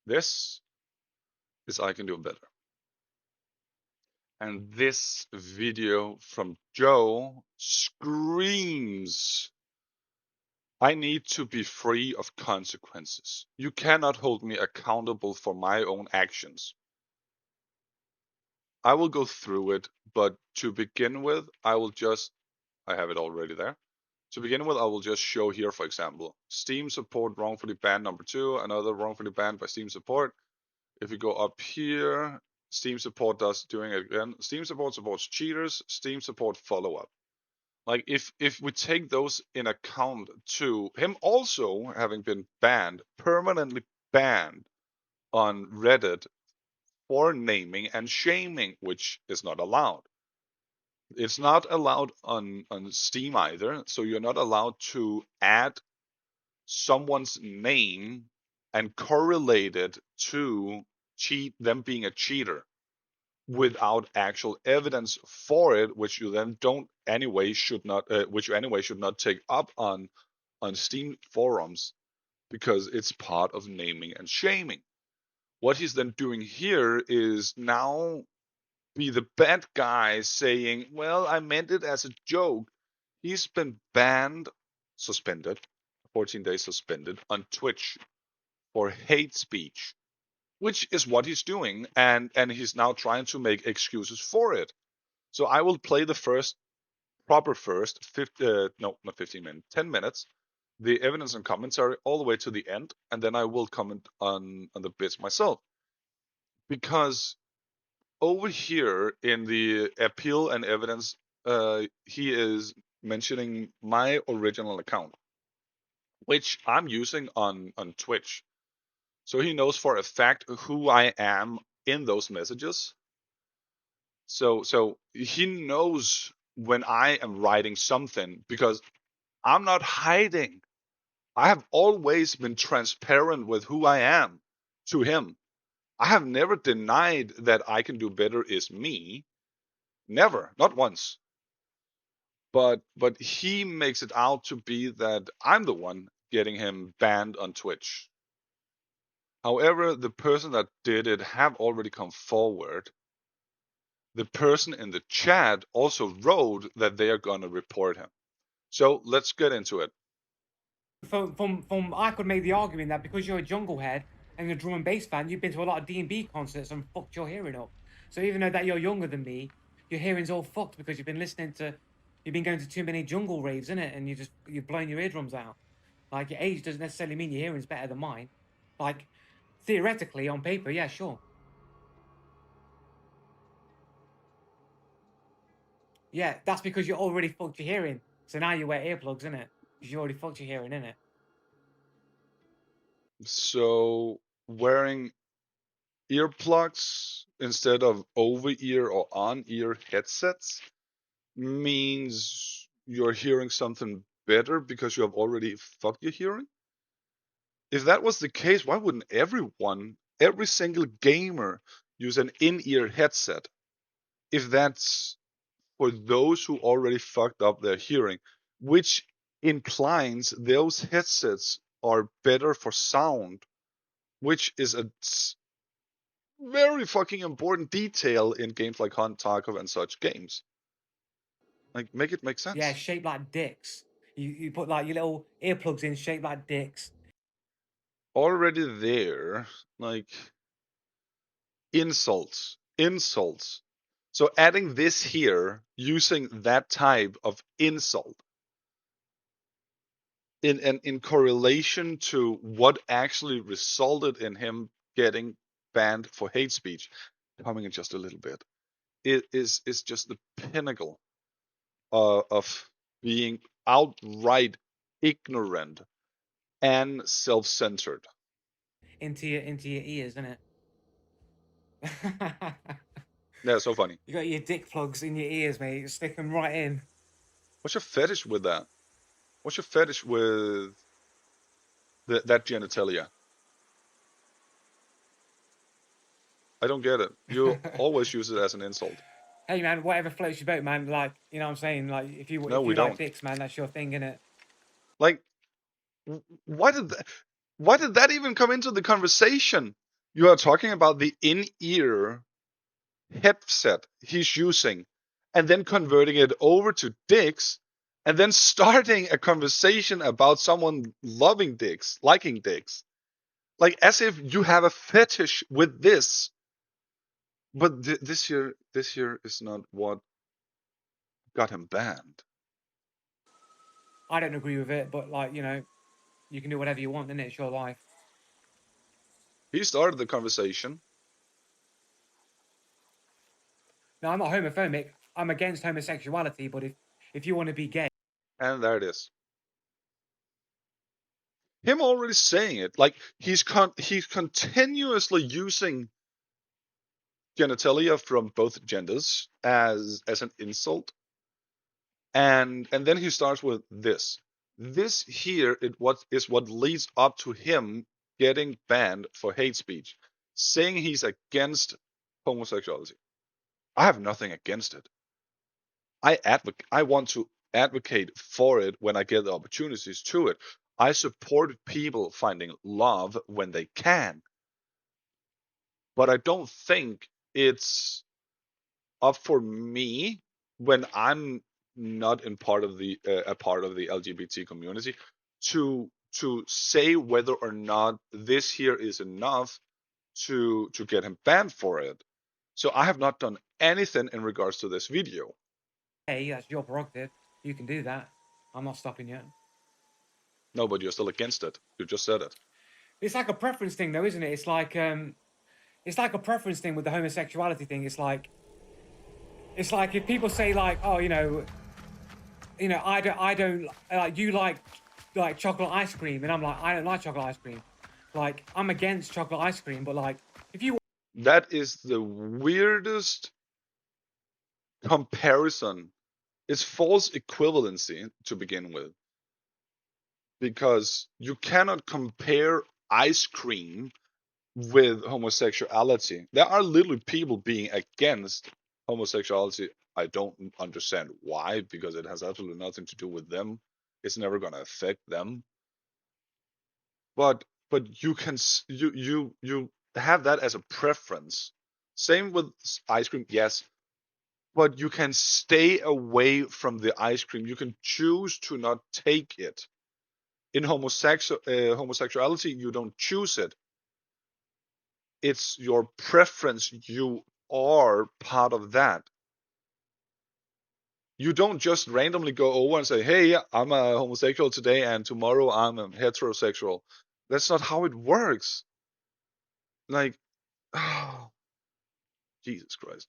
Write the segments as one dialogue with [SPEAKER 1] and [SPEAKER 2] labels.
[SPEAKER 1] This is I can do better. And this video from Joe screams, I need to be free of consequences. You cannot hold me accountable for my own actions. I will go through it, but to begin with, I have it already there. To begin with, I will just show here, for example, Steam support wrongfully banned number 2, another wrongfully banned by Steam support. If you go up here, Steam support does doing it again. Steam support supports cheaters, Steam support follow-up. Like if we take those in account to him also having been banned, permanently banned on Reddit for naming and shaming, which is not allowed. It's not allowed on Steam either, so you're not allowed to add someone's name and correlate it to them being a cheater without actual evidence for it, which you then don't anyway should not which you anyway should not take up on Steam forums because it's part of naming and shaming. What he's then doing here is now be the bad guy saying, well, I meant it as a joke. He's been suspended, 14 days suspended on Twitch for hate speech, which is what he's doing, and he's now trying to make excuses for it. So I will play the first, no, not 15 minutes, 10 minutes, the evidence and commentary all the way to the end, and then I will comment on the bits myself. Because over here in the appeal and evidence, he is mentioning my original account, which I'm using on Twitch. So he knows for a fact who I am in those messages. So he knows when I am writing something because I'm not hiding. I have always been transparent with who I am to him. I have never denied that I can do better is me. Never, not once. But he makes it out to be that I'm the one getting him banned on Twitch. However, the person that did it have already come forward. The person in the chat also wrote that they are gonna report him. So let's get into it.
[SPEAKER 2] From I could make the argument that because you're a jungle head and you're a drum and bass fan, you've been to a lot of D&B concerts and fucked your hearing up. So even though that you're younger than me, your hearing's all fucked because you've been going to too many jungle raves, innit? And you're blowing your eardrums out. Like, your age doesn't necessarily mean your hearing's better than mine. Like, theoretically, on paper, yeah, sure. Yeah, that's because you already fucked your hearing. So now you wear earplugs, innit? Because you already fucked your hearing, innit?
[SPEAKER 1] So wearing earplugs instead of over-ear or on-ear headsets means you're hearing something better because you have already fucked your hearing? If that was the case, why wouldn't every single gamer, use an in-ear headset? If that's for those who already fucked up their hearing, which implies those headsets are better for sound, which is a very fucking important detail in games like Hunt, Tarkov, and such games. Like, make it make sense.
[SPEAKER 2] Yeah, shaped like dicks. You put like your little earplugs in shaped like dicks.
[SPEAKER 1] Already there, like, insults. So adding this here, using that type of insult in correlation to what actually resulted in him getting banned for hate speech, coming in just a little bit, it is just the pinnacle of being outright ignorant and self-centered.
[SPEAKER 2] Into your ears, isn't it?
[SPEAKER 1] Yeah, so funny.
[SPEAKER 2] You got your dick plugs in your ears, mate. Stick them right in.
[SPEAKER 1] What's your fetish with that? What's your fetish with that genitalia? I don't get it. You always use it as an insult.
[SPEAKER 2] Hey, man, whatever floats your boat, man. Like, you know what I'm saying? Like, if you
[SPEAKER 1] No, we
[SPEAKER 2] like
[SPEAKER 1] don't.
[SPEAKER 2] dicks, man, that's your thing, innit?
[SPEAKER 1] Like, why did that even come into the conversation? You are talking about the in-ear headset he's using, and then converting it over to dicks, and then starting a conversation about someone loving dicks, liking dicks. Like as if you have a fetish with this. But this here is not what got him banned.
[SPEAKER 2] I don't agree with it, but like, you can do whatever you want, innit? It's your life.
[SPEAKER 1] He started the conversation.
[SPEAKER 2] Now, I'm not homophobic. I'm against homosexuality, but if you want to be gay,
[SPEAKER 1] And there it is. Him already saying it, like he's continuously using genitalia from both genders as an insult, and then he starts with this. This here is what leads up to him getting banned for hate speech, saying he's against homosexuality. I have nothing against it. I want to advocate for it when I get the opportunities to it. I support people finding love when they can, but I don't think it's up for me when I'm not in part of the a part of the LGBT community to say whether or not this here is enough to get him banned for it. So I have not done anything in regards to this video.
[SPEAKER 2] hey, that's your prerogative. You can do that. I'm not stopping you.
[SPEAKER 1] No, but you're still against it. You just said it.
[SPEAKER 2] It's like a preference thing, though, isn't it? It's like a preference thing with the homosexuality thing. It's like if people say like, oh, I don't like you like chocolate ice cream, and I'm like, I don't like chocolate ice cream. Like, I'm against chocolate ice cream, but like, if you
[SPEAKER 1] That is the weirdest comparison. It's false equivalency to begin with, because you cannot compare ice cream with homosexuality. There are literally people being against homosexuality. I don't understand why, because it has absolutely nothing to do with them. It's never going to affect them. But you can you have that as a preference. Same with ice cream, yes, but you can stay away from the ice cream. You can choose to not take it. In homosexuality, you don't choose it. It's your preference. You are part of that. You don't just randomly go over and say, hey, I'm a homosexual today and tomorrow I'm a heterosexual. That's not how it works. Like, oh, Jesus Christ.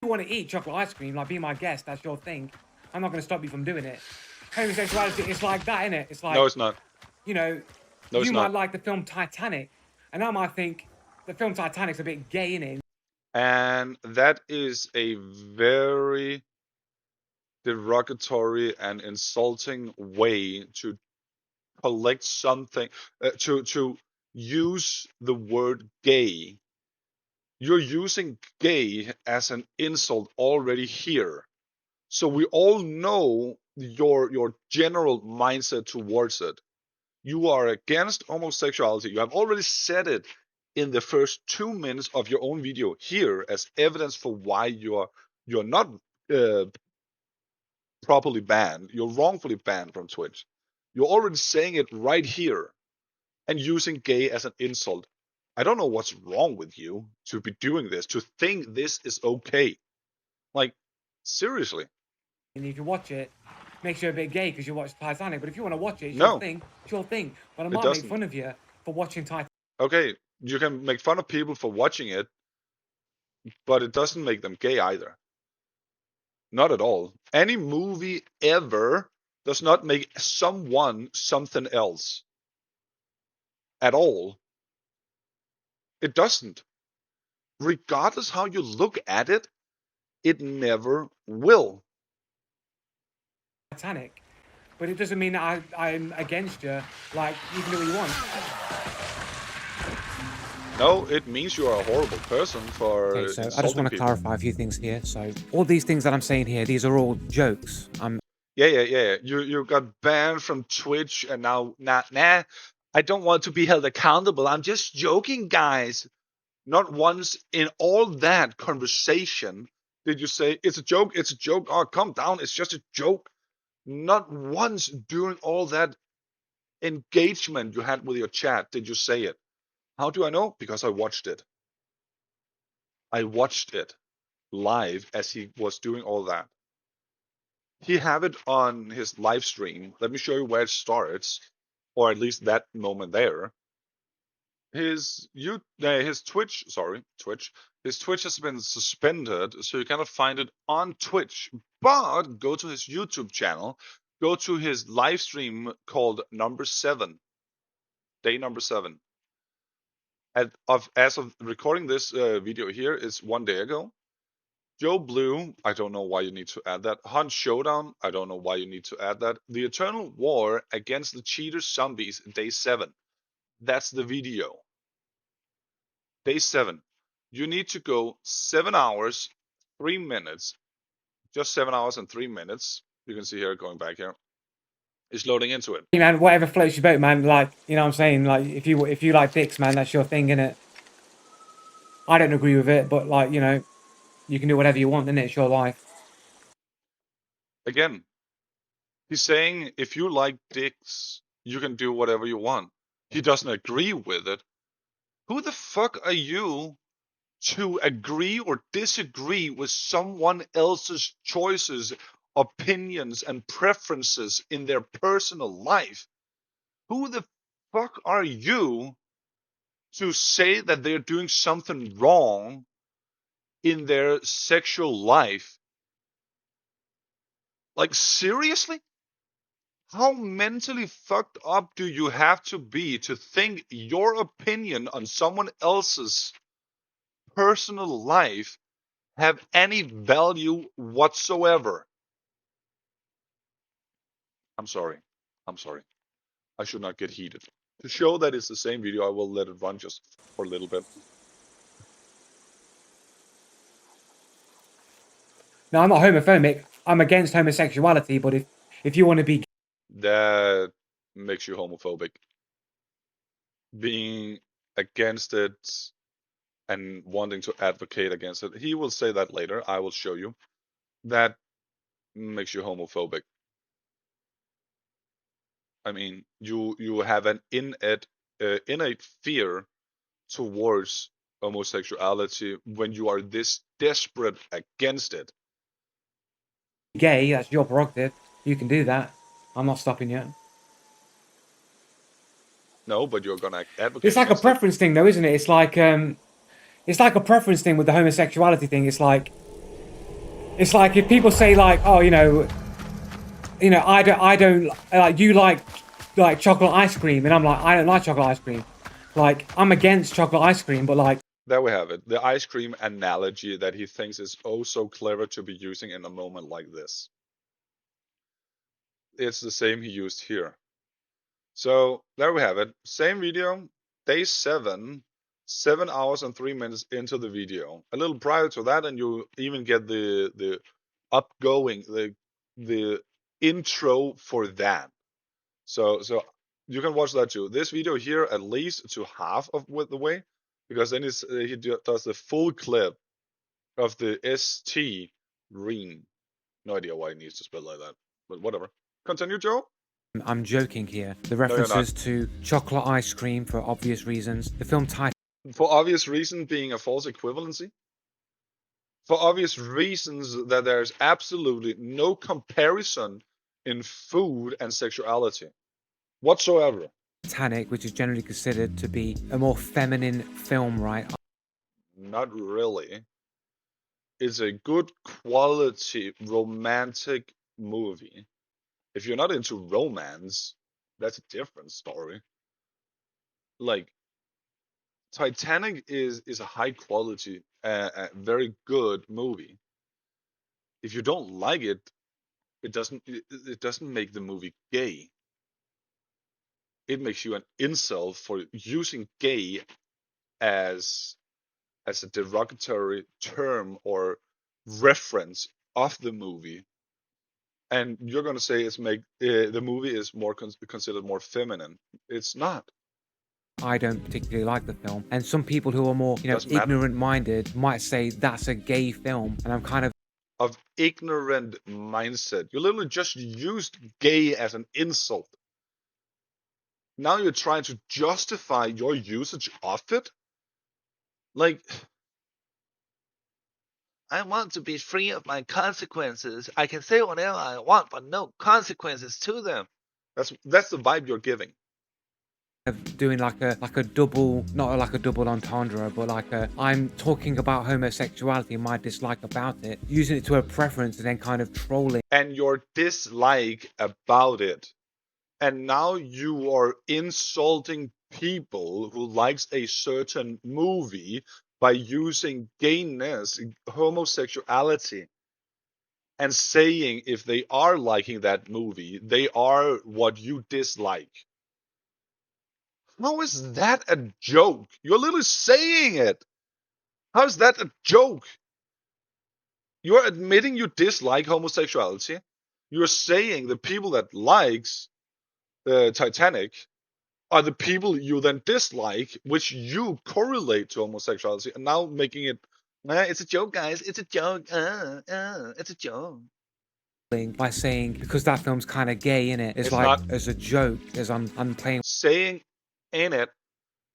[SPEAKER 2] want to eat chocolate ice cream, like be my guest, that's your thing. I'm not going to stop you from doing it. Homosexuality, it's like that, innit? It's
[SPEAKER 1] No,
[SPEAKER 2] like,
[SPEAKER 1] it's not.
[SPEAKER 2] you know,
[SPEAKER 1] No, it's
[SPEAKER 2] you might
[SPEAKER 1] not.
[SPEAKER 2] like the film Titanic, and I might think the film Titanic's a bit gay, innit?
[SPEAKER 1] And that is a very derogatory and insulting way to collect something, to use the word gay. You're using gay as an insult already here. So we all know your general mindset towards it. You are against homosexuality. You have already said it in the first 2 minutes of your own video here as evidence for why you're not uh, properly banned. You're wrongfully banned from Twitch. You're already saying it right here and using gay as an insult. I don't know what's wrong with you to be doing this, to think this is okay. Like, seriously.
[SPEAKER 2] And if you watch it, makes you a bit gay because you watch Titanic. But if you want to watch it, it's your
[SPEAKER 1] No,
[SPEAKER 2] thing. It's your thing. But I
[SPEAKER 1] it
[SPEAKER 2] might make
[SPEAKER 1] doesn't.
[SPEAKER 2] fun of you for watching Titanic.
[SPEAKER 1] Okay, you can make fun of people for watching it, but it doesn't make them gay either. Not at all. Any movie ever does not make someone something else. At all. It doesn't. Regardless how you look at it, it never will.
[SPEAKER 2] Titanic. But it doesn't mean that I'm against you. Like, you can do what you want.
[SPEAKER 1] No, it means you are a horrible person for
[SPEAKER 2] Okay, so I just
[SPEAKER 1] insulting
[SPEAKER 2] want to
[SPEAKER 1] people.
[SPEAKER 2] clarify a few things here. So all these things that I'm saying here, these are all jokes.
[SPEAKER 1] Yeah. You got banned from Twitch, and now nah. I don't want to be held accountable. I'm just joking, guys. Not once in all that conversation did you say, it's a joke, it's a joke, oh, calm down, it's just a joke. Not once during all that engagement you had with your chat did you say it. How do I know? Because I watched it. I watched it live as he was doing all that. He have it on his live stream. Let me show you where it starts, or at least that moment there. His Twitch, sorry, Twitch. His Twitch has been suspended, so you cannot find it on Twitch. But go to his YouTube channel, go to his live stream called Number 7, day number 7. As of recording this video here, it's 1 day ago. Joe Blue, I don't know why you need to add that. Hunt Showdown, I don't know why you need to add that. The Eternal War Against the Cheater Zombies, day 7. That's the video. Day 7. You need to go 7 hours, 3 minutes, just 7 hours and 3 minutes. You can see here, going back here, it's loading into it.
[SPEAKER 2] Man, whatever floats your boat, man. Like, you know what I'm saying? Like, if you like dicks, man, that's your thing, innit? I don't agree with it, but like, you know, you can do whatever you want, innit? It's your life.
[SPEAKER 1] Again, he's saying if you like dicks, you can do whatever you want. He doesn't agree with it. Who the fuck are you to agree or disagree with someone else's choices, opinions, and preferences in their personal life? Who the fuck are you to say that they're doing something wrong in their sexual life? Like, seriously? How mentally fucked up do you have to be to think your opinion on someone else's personal life have any value whatsoever? I'm sorry. I'm sorry. I should not get heated. To show that it's the same video, I will let it run just for a little bit.
[SPEAKER 2] No, I'm not homophobic. I'm against homosexuality, but if you want to be
[SPEAKER 1] That makes you homophobic. Being against it and wanting to advocate against it. He will say that later. I will show you. That makes you homophobic. I mean, you have an innate fear towards homosexuality when you are this desperate against it.
[SPEAKER 2] gay, that's your prerogative. You can do that. I'm not stopping you.
[SPEAKER 1] No, but you're gonna advocate
[SPEAKER 2] It's like a
[SPEAKER 1] against it.
[SPEAKER 2] preference thing, though, isn't it? It's like a preference thing with the homosexuality thing. It's like if people say like, oh, I don't like you like chocolate ice cream, and I'm like, I don't like chocolate ice cream. Like, I'm against chocolate ice cream, but like,
[SPEAKER 1] There we have it. The ice cream analogy that he thinks is oh so clever to be using in a moment like this. It's the same he used here. So there we have it. Same video, day 7, 7 hours and 3 minutes into the video. A little prior to that, and you even get the upgoing, the intro for that. So you can watch that too. This video here at least to half of the way, because then he does the full clip of the ST Reen. No idea why he needs to spell like that, but whatever. Continue, Joe.
[SPEAKER 2] I'm joking here. The
[SPEAKER 1] No, you're not.
[SPEAKER 2] references to chocolate ice cream for obvious reasons. The film title.
[SPEAKER 1] For obvious reason being a false equivalency. For obvious reasons that there's absolutely no comparison in food and sexuality whatsoever.
[SPEAKER 2] Titanic, which is generally considered to be a more feminine film, right?
[SPEAKER 1] Not really. It's a good quality romantic movie. If you're not into romance, that's a different story. Like, Titanic is a high quality, very good movie. If you don't like it, it doesn't make the movie gay. It makes you an incel for using gay as a derogatory term or reference of the movie, and you're gonna say the movie is more considered more feminine. It's not.
[SPEAKER 2] I don't particularly like the film. And some people who are more,
[SPEAKER 1] Doesn't matter.
[SPEAKER 2] ignorant-minded might say that's a gay film. And I'm kind
[SPEAKER 1] Of ignorant mindset. You literally just used gay as an insult. Now you're trying to justify your usage of it? Like, I want to be free of my consequences. I can say whatever I want, but no consequences to them. That's the vibe you're giving.
[SPEAKER 2] of doing like a double, not like a double entendre, but like I'm talking about homosexuality and my dislike about it, using it to a preference and then kind of trolling.
[SPEAKER 1] And your dislike about it. And now you are insulting people who likes a certain movie by using gayness, homosexuality, and saying if they are liking that movie, they are what you dislike. How is that a joke? You're literally saying it. How is that a joke? You're admitting you dislike homosexuality. You're saying the people that likes the Titanic are the people you then dislike, which you correlate to homosexuality, and now making it, it's a joke, guys. It's a joke. It's a joke.
[SPEAKER 2] By saying because that film's kind of gay in it, it's
[SPEAKER 1] It's
[SPEAKER 2] like
[SPEAKER 1] not.
[SPEAKER 2] as a joke, as I'm playing
[SPEAKER 1] Saying in it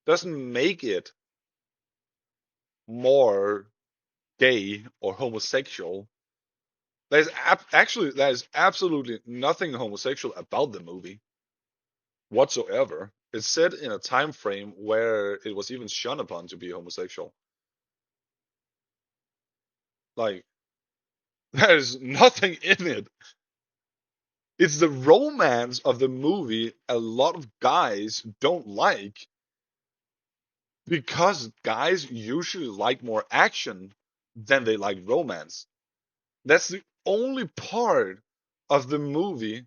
[SPEAKER 1] doesn't make it more gay or homosexual. There's absolutely nothing homosexual about the movie whatsoever. It's set in a time frame where it was even shunned upon to be homosexual. Like, there's nothing in it. It's the romance of the movie a lot of guys don't like because guys usually like more action than they like romance. That's the only part of the movie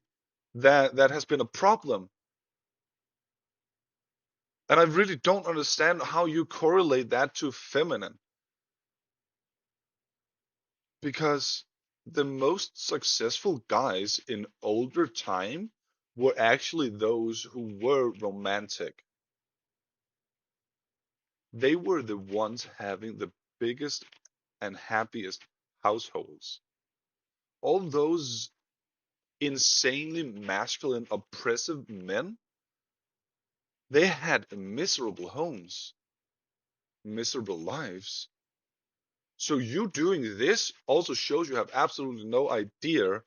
[SPEAKER 1] that has been a problem. And I really don't understand how you correlate that to feminine. Because the most successful guys in older time were actually those who were romantic. They were the ones having the biggest and happiest households. All those insanely masculine, oppressive men, they had miserable homes, miserable lives. So you doing this also shows you have absolutely no idea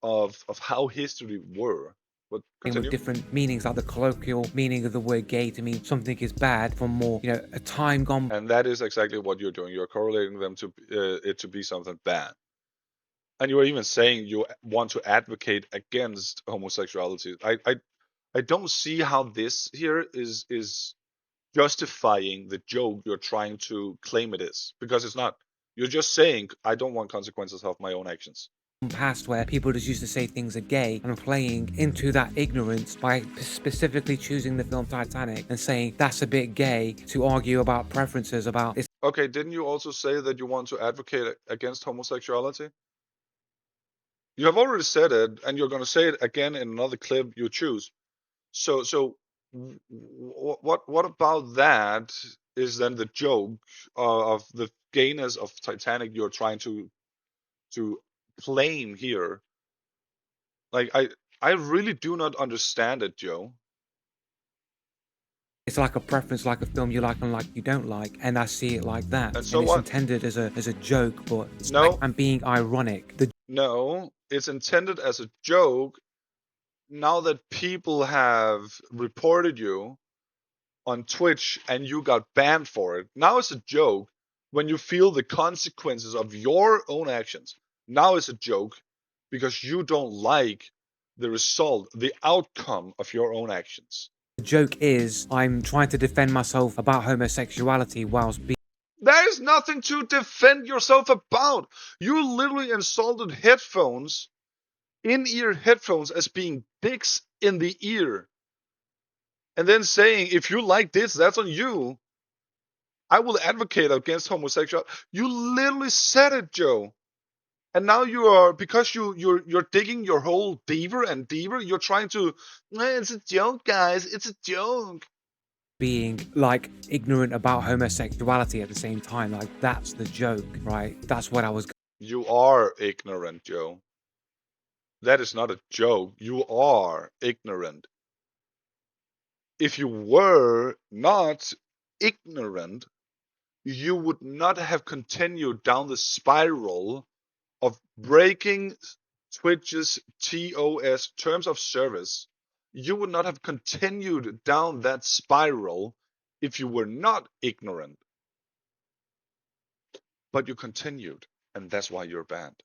[SPEAKER 1] of how history were. But
[SPEAKER 2] with
[SPEAKER 1] continue.
[SPEAKER 2] different meanings, like the colloquial meaning of the word gay to mean something is bad from more, a time gone.
[SPEAKER 1] And that is exactly what you're doing. You're correlating them to it to be something bad. And you're even saying you want to advocate against homosexuality. I don't see how this here is justifying the joke you're trying to claim it is, because it's not. You're just saying I don't want consequences of my own actions.
[SPEAKER 2] Past where people just used to say things are gay and playing into that ignorance by specifically choosing the film Titanic and saying that's a bit gay to argue about preferences about it's
[SPEAKER 1] Okay, didn't you also say that you want to advocate against homosexuality? You have already said it, and you're going to say it again in another clip you choose. So what about that is then the joke of the gayness of Titanic you're trying to claim here? Like I really do not understand it, Joe.
[SPEAKER 2] like a preference, like a film you like and like you don't like, and I see it like that,
[SPEAKER 1] And so
[SPEAKER 2] and it's
[SPEAKER 1] what?
[SPEAKER 2] intended as a joke, but it's like
[SPEAKER 1] No,
[SPEAKER 2] I'm being ironic. The
[SPEAKER 1] no, it's intended as a joke. Now that people have reported you on Twitch and you got banned for it. Now it's a joke when you feel the consequences of your own actions. Now it's a joke because you don't like the result, the outcome of your own actions.
[SPEAKER 2] joke is I'm trying to defend myself about homosexuality whilst being
[SPEAKER 1] There is nothing to defend yourself about. You literally insulted headphones, in ear headphones, as being dicks in the ear. And then saying, if you like this, that's on you. I will advocate against homosexuality. You literally said it, Joe. And now you are, because you're digging your hole deeper and deeper. You're trying to. It's a joke, guys. It's a joke.
[SPEAKER 2] being like ignorant about homosexuality at the same time. Like that's the joke, right? That's what I was.
[SPEAKER 1] You are ignorant, Joe. That is not a joke. You are ignorant. If you were not ignorant, you would not have continued down the spiral of breaking Twitch's TOS, terms of service. You would not have continued down that spiral if you were not ignorant. But you continued, and that's why you're banned.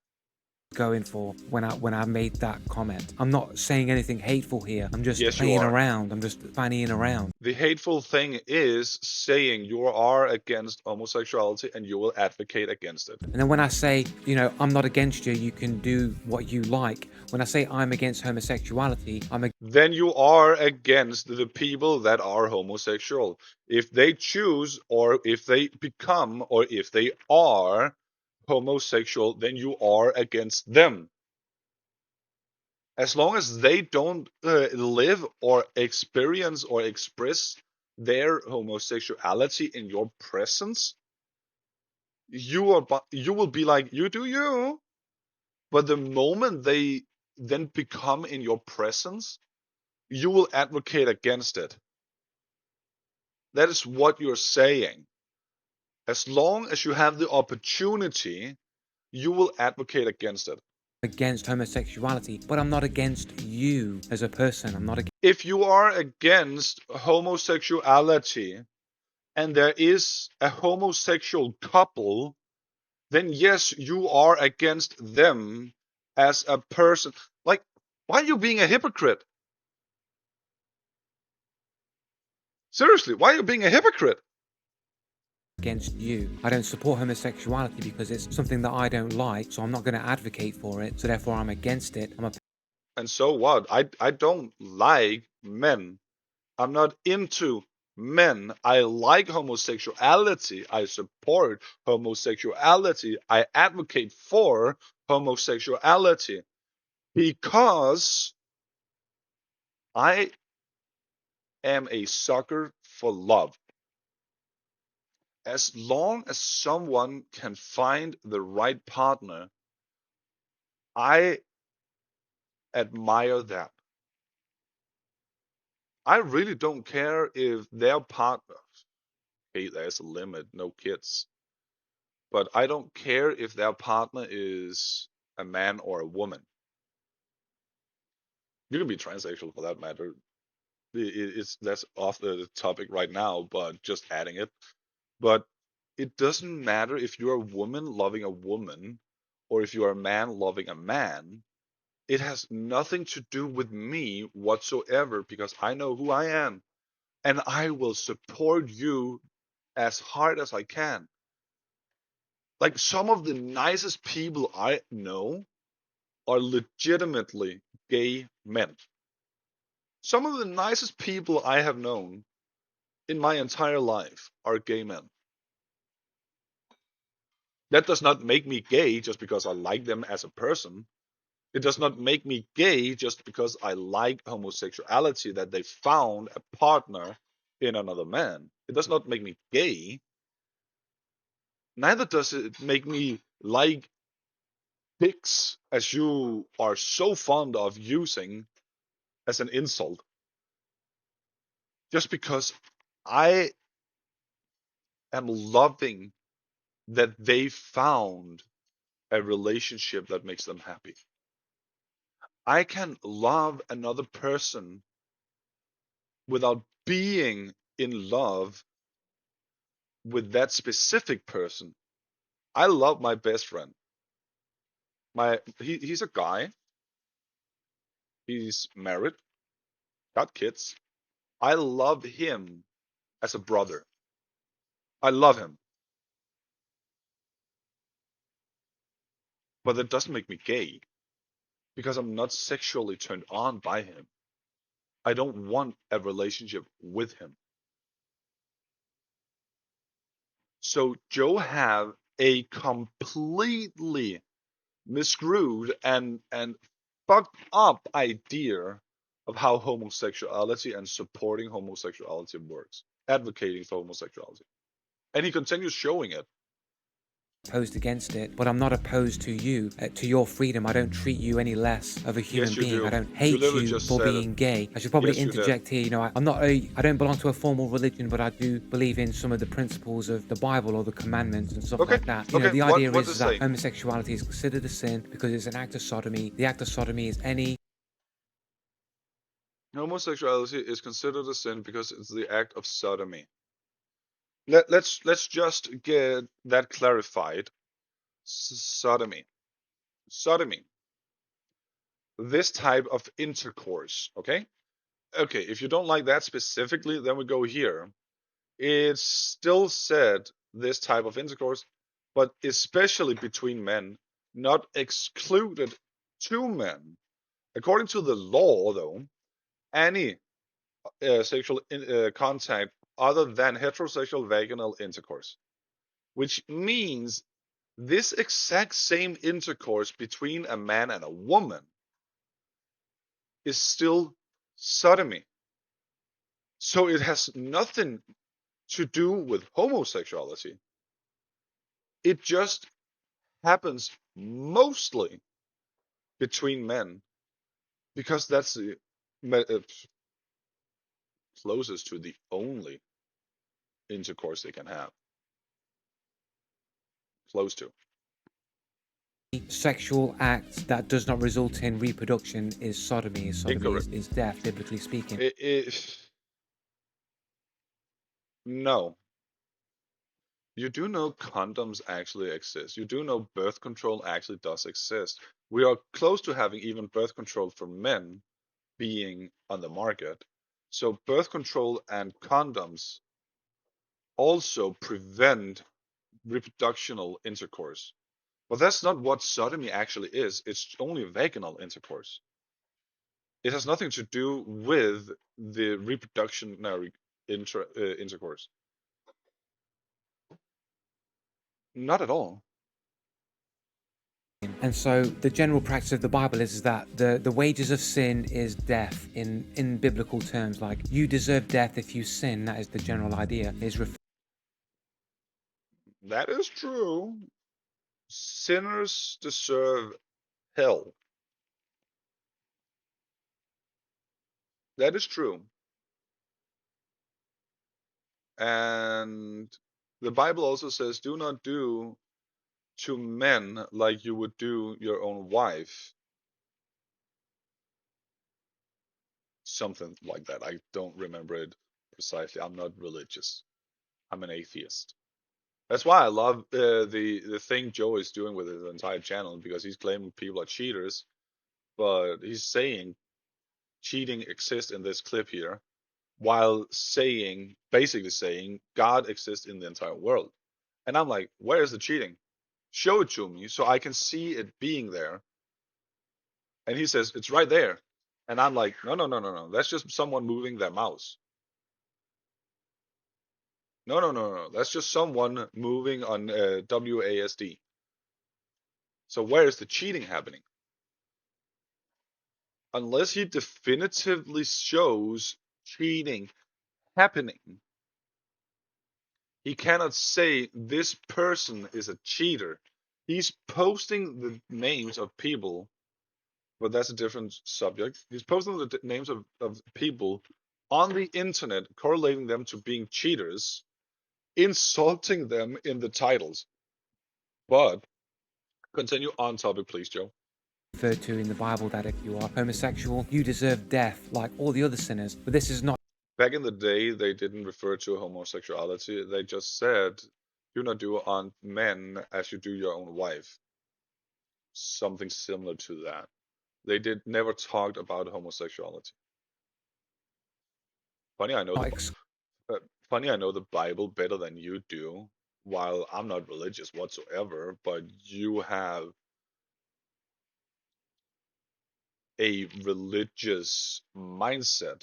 [SPEAKER 2] Going for when I made that comment. I'm not saying anything hateful here. I'm just
[SPEAKER 1] Yes, you
[SPEAKER 2] playing
[SPEAKER 1] are.
[SPEAKER 2] around. I'm just fannying around.
[SPEAKER 1] The hateful thing is saying you are against homosexuality and you will advocate against it.
[SPEAKER 2] And then when I say, you know, I'm not against you, you can do what you like. When I say I'm against homosexuality,
[SPEAKER 1] Then you are against the people that are homosexual. If they choose, or if they become, or if they are homosexual, then you are against them. As long as they don't live or experience or express their homosexuality in your presence, you will be like, you do you. But the moment they then become in your presence, you will advocate against it. That is what you're saying. As long as you have the opportunity, you will advocate against it.
[SPEAKER 2] against homosexuality, but I'm not against you as a person. I'm not against.
[SPEAKER 1] If you are against homosexuality and there is a homosexual couple, then yes, you are against them as a person. Like, why are you being a hypocrite? Seriously, why are you being a hypocrite?
[SPEAKER 2] Against you. I don't support homosexuality because it's something that I don't like, so I'm not going to advocate for it, so therefore I'm against it.
[SPEAKER 1] And so what? I don't like men. I'm not into men. I like homosexuality. I support homosexuality. I advocate for homosexuality because I am a sucker for love. As long as someone can find the right partner, I admire that. I really don't care if their partner, hey, there's a limit, no kids. But I don't care if their partner is a man or a woman. You can be transsexual for that matter. It's that's off the topic right now, but just adding it. But it doesn't matter if you're a woman loving a woman or if you're a man loving a man. It has nothing to do with me whatsoever because I know who I am and I will support you as hard as I can. Like some of the nicest people I know are legitimately gay men. Some of the nicest people I have known in my entire life are gay men. That does not make me gay just because I like them as a person. It does not make me gay just because I like homosexuality, that they found a partner in another man. It does not make me gay. Neither does it make me like dicks, as you are so fond of using as an insult. Just because I am loving that they found a relationship that makes them happy. I can love another person without being in love with that specific person. I love my best friend. He's a guy. He's married, got kids. I love him as a brother. I love him, but that doesn't make me gay because I'm not sexually turned on by him. I don't want a relationship with him. So Joe have a completely miscrewed and fucked up idea of how homosexuality and supporting homosexuality works. advocating for homosexuality. And he continues showing it.
[SPEAKER 2] Opposed against it, but I'm not opposed to you, to your freedom. I don't treat you any less of a human
[SPEAKER 1] Yes, you
[SPEAKER 2] being. I
[SPEAKER 1] do.
[SPEAKER 2] don't
[SPEAKER 1] You
[SPEAKER 2] hate
[SPEAKER 1] literally
[SPEAKER 2] you
[SPEAKER 1] just
[SPEAKER 2] for
[SPEAKER 1] said it.
[SPEAKER 2] being gay. I should probably
[SPEAKER 1] Yes, you did.
[SPEAKER 2] interject here. You know, I don't belong to a formal religion, but I do believe in some of the principles of the Bible or the commandments and stuff
[SPEAKER 1] Okay.
[SPEAKER 2] like that. You know,
[SPEAKER 1] Okay.
[SPEAKER 2] the idea
[SPEAKER 1] What does
[SPEAKER 2] is
[SPEAKER 1] it
[SPEAKER 2] that
[SPEAKER 1] say?
[SPEAKER 2] homosexuality is considered a sin because it's an act of sodomy. The act of sodomy is any
[SPEAKER 1] Homosexuality is considered a sin because it's the act of sodomy. Let's just get that clarified. Sodomy. Sodomy. This type of intercourse. Okay. Okay. If you don't like that specifically, then we go here. It's still said this type of intercourse, but especially between men, not excluded to men. According to the law, though, any sexual contact other than heterosexual vaginal intercourse, which means this exact same intercourse between a man and a woman is still sodomy. So it has nothing to do with homosexuality. It just happens mostly between men because that's the closest to the only intercourse they can have. Close to.
[SPEAKER 2] sexual act that does not result in reproduction is sodomy. Sodomy
[SPEAKER 1] Incorrect.
[SPEAKER 2] is death, biblically speaking.
[SPEAKER 1] No. You do know condoms actually exist. You do know birth control actually does exist. We are close to having even birth control for men being on the market. So birth control and condoms also prevent reproductional intercourse. But that's not what sodomy actually is. It's only vaginal intercourse. It has nothing to do with the reproductionary intercourse. Not at all.
[SPEAKER 2] And so the general practice of the Bible is that the wages of sin is death in biblical terms. Like you deserve death if you sin. That is the general idea. Is
[SPEAKER 1] That is true. Sinners deserve hell. That is true. And the Bible also says, do not do to men like you would do your own wife. Something like that. I don't remember it precisely. I'm not religious. I'm an atheist. That's why I love the thing Joe is doing with his entire channel because he's claiming people are cheaters, but he's saying cheating exists in this clip here, while saying basically saying God exists in the entire world. And I'm like, where is the cheating? Show it to me so I can see it being there. And he says it's right there. And I'm like, no, no, no, no, no. That's just someone moving their mouse. No, no, no, no. That's just someone moving on WASD. So where is the cheating happening? Unless he definitively shows cheating happening, he cannot say this person is a cheater. He's posting the names of people, but that's a different subject. He's posting the names of people on the internet, correlating them to being cheaters, insulting them in the titles. But continue on topic, please, Joe.
[SPEAKER 2] referred to in the Bible that if you are homosexual, you deserve death like all the other sinners. But this is not
[SPEAKER 1] Back in the day, they didn't refer to homosexuality. They just said, do not do on men as you do your own wife. Something similar to that. They did never talked about homosexuality. Funny, I know the uh, funny I know the Bible better than you do. While I'm not religious whatsoever, but you have a religious mindset.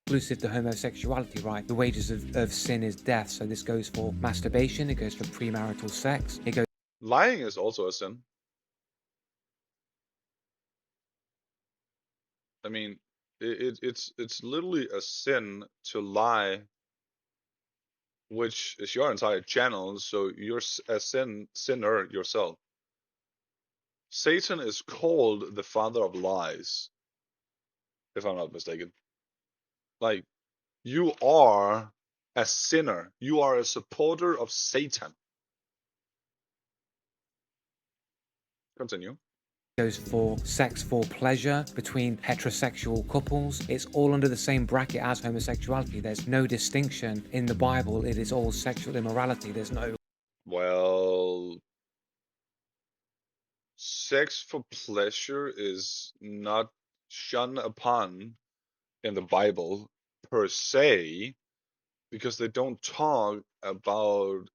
[SPEAKER 2] exclusive to homosexuality, right? The wages of sin is death. So this goes for masturbation, it goes for premarital sex, it goes
[SPEAKER 1] Lying is also a sin. I mean, it's literally a sin to lie which is your entire channel, so you're a sinner yourself. Satan is called the father of lies, if I'm not mistaken. Like, you are a sinner. You are a supporter of Satan. Continue.
[SPEAKER 2] Goes for sex for pleasure between heterosexual couples. It's all under the same bracket as homosexuality. There's no distinction in the Bible. It is all sexual immorality. There's no.
[SPEAKER 1] Well, sex for pleasure is not shunned upon in the Bible per se, because they don't talk about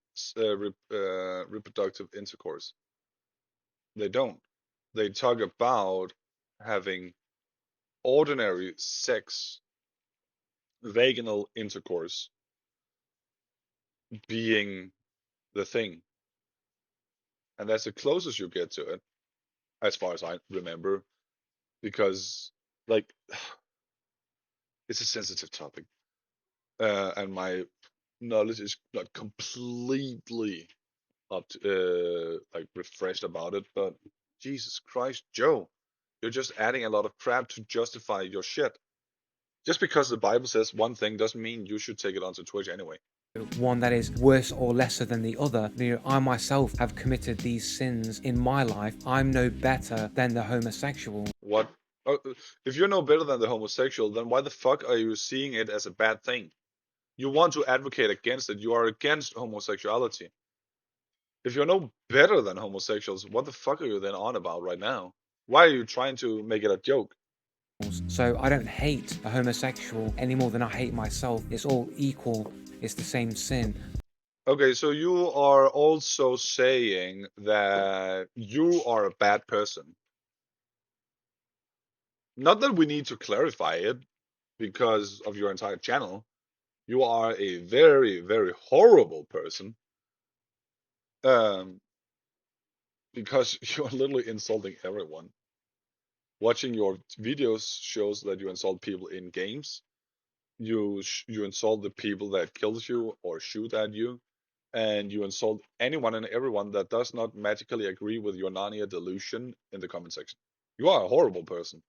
[SPEAKER 1] reproductive intercourse. They don't. They talk about having ordinary sex, vaginal intercourse being the thing. And that's the closest you get to it, as far as I remember, because, like, it's a sensitive topic. And my knowledge is not completely up to, like, refreshed about it, but Jesus Christ, Joe, you're just adding a lot of crap to justify your shit. Just because the Bible says one thing doesn't mean you should take it onto Twitch anyway.
[SPEAKER 2] One that is worse or lesser than the other. I myself have committed these sins in my life. I'm no better than the homosexual.
[SPEAKER 1] What? Oh, if you're no better than the homosexual, then why the fuck are you seeing it as a bad thing? You want to advocate against it. You are against homosexuality. If you're no better than homosexuals, what the fuck are you then on about right now? Why are you trying to make it a joke?
[SPEAKER 2] So I don't hate a homosexual any more than I hate myself. It's all equal. It's the same sin.
[SPEAKER 1] Okay, so you are also saying that you are a bad person. Not that we need to clarify it because of your entire channel. You are a very, very horrible person. Because you're literally insulting everyone. Watching your videos shows that you insult people in games. You insult the people that kills you or shoot at you, and you insult anyone and everyone that does not magically agree with your Narnia delusion in the comment section. You are a horrible person.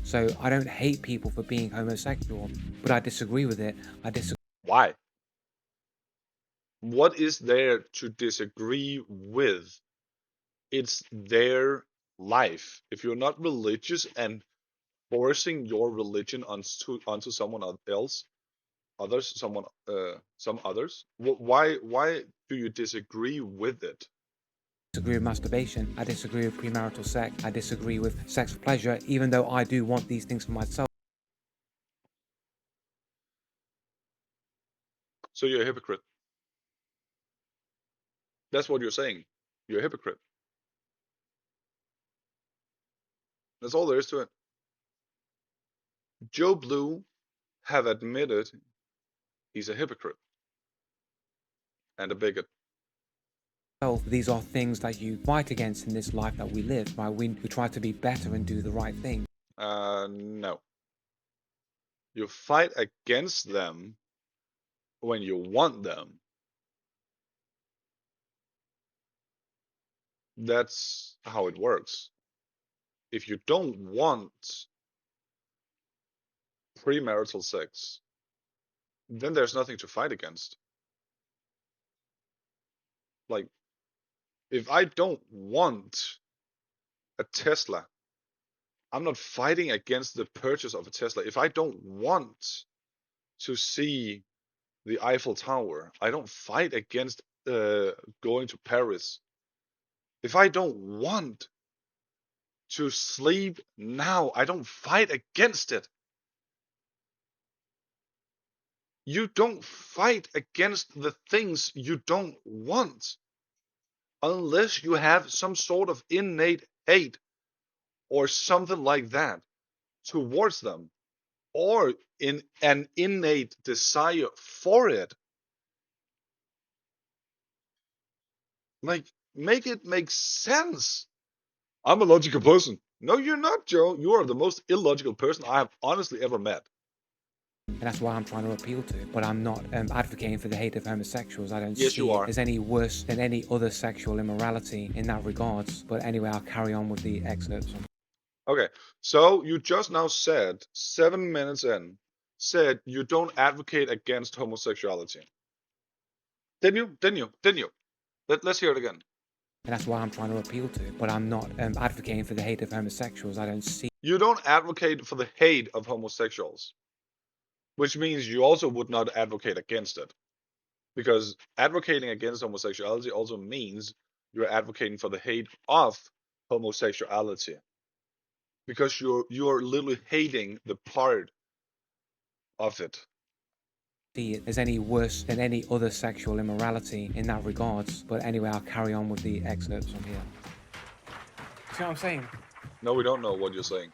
[SPEAKER 2] So I don't hate people for being homosexual, but I disagree with it. I disagree.
[SPEAKER 1] Why? What is there to disagree with? It's their life. If you're not religious and forcing your religion onto someone else, some others, why do you disagree with it?
[SPEAKER 2] Disagree with masturbation. I disagree with premarital sex. I disagree with sex for pleasure, even though I do want these things for myself.
[SPEAKER 1] So you're a hypocrite. That's what you're saying. You're a hypocrite. That's all there is to it. Joe Blue have admitted he's a hypocrite and a bigot.
[SPEAKER 2] These are things that you fight against in this life that we live. Right? We try to be better and do the right thing.
[SPEAKER 1] No. You fight against them when you want them. That's how it works. If you don't want premarital sex, then there's nothing to fight against. Like, if I don't want a Tesla, I'm not fighting against the purchase of a Tesla. If I don't want to see the Eiffel Tower, I don't fight against going to Paris. If I don't want to sleep now, I don't fight against it. You don't fight against the things you don't want unless you have some sort of innate hate or something like that towards them, or in an innate desire for it. Like, make it make sense. I'm a logical person. No, you're not, Joe. You are the most illogical person I have honestly ever met.
[SPEAKER 2] And that's why I'm trying to appeal to it. But I'm not advocating for the hate of homosexuals. I don't
[SPEAKER 1] Yes, you
[SPEAKER 2] see
[SPEAKER 1] are.
[SPEAKER 2] it as any worse than any other sexual immorality in that regards. But anyway, I'll carry on with the excerpts.
[SPEAKER 1] Okay, so you just now said, 7 minutes in, said you don't advocate against homosexuality. Didn't you? Didn't you? Didn't you? Let's hear it again.
[SPEAKER 2] And that's why I'm trying to appeal to it. But I'm not advocating for the hate of homosexuals. I don't see.
[SPEAKER 1] You don't advocate for the hate of homosexuals, which means you also would not advocate against it. Because advocating against homosexuality also means you're advocating for the hate of homosexuality. Because you're literally hating the part of it.
[SPEAKER 2] See it as any worse than any other sexual immorality in that regards. But anyway, I'll carry on with the excerpts from here. See what I'm saying?
[SPEAKER 1] No, we don't know what you're saying.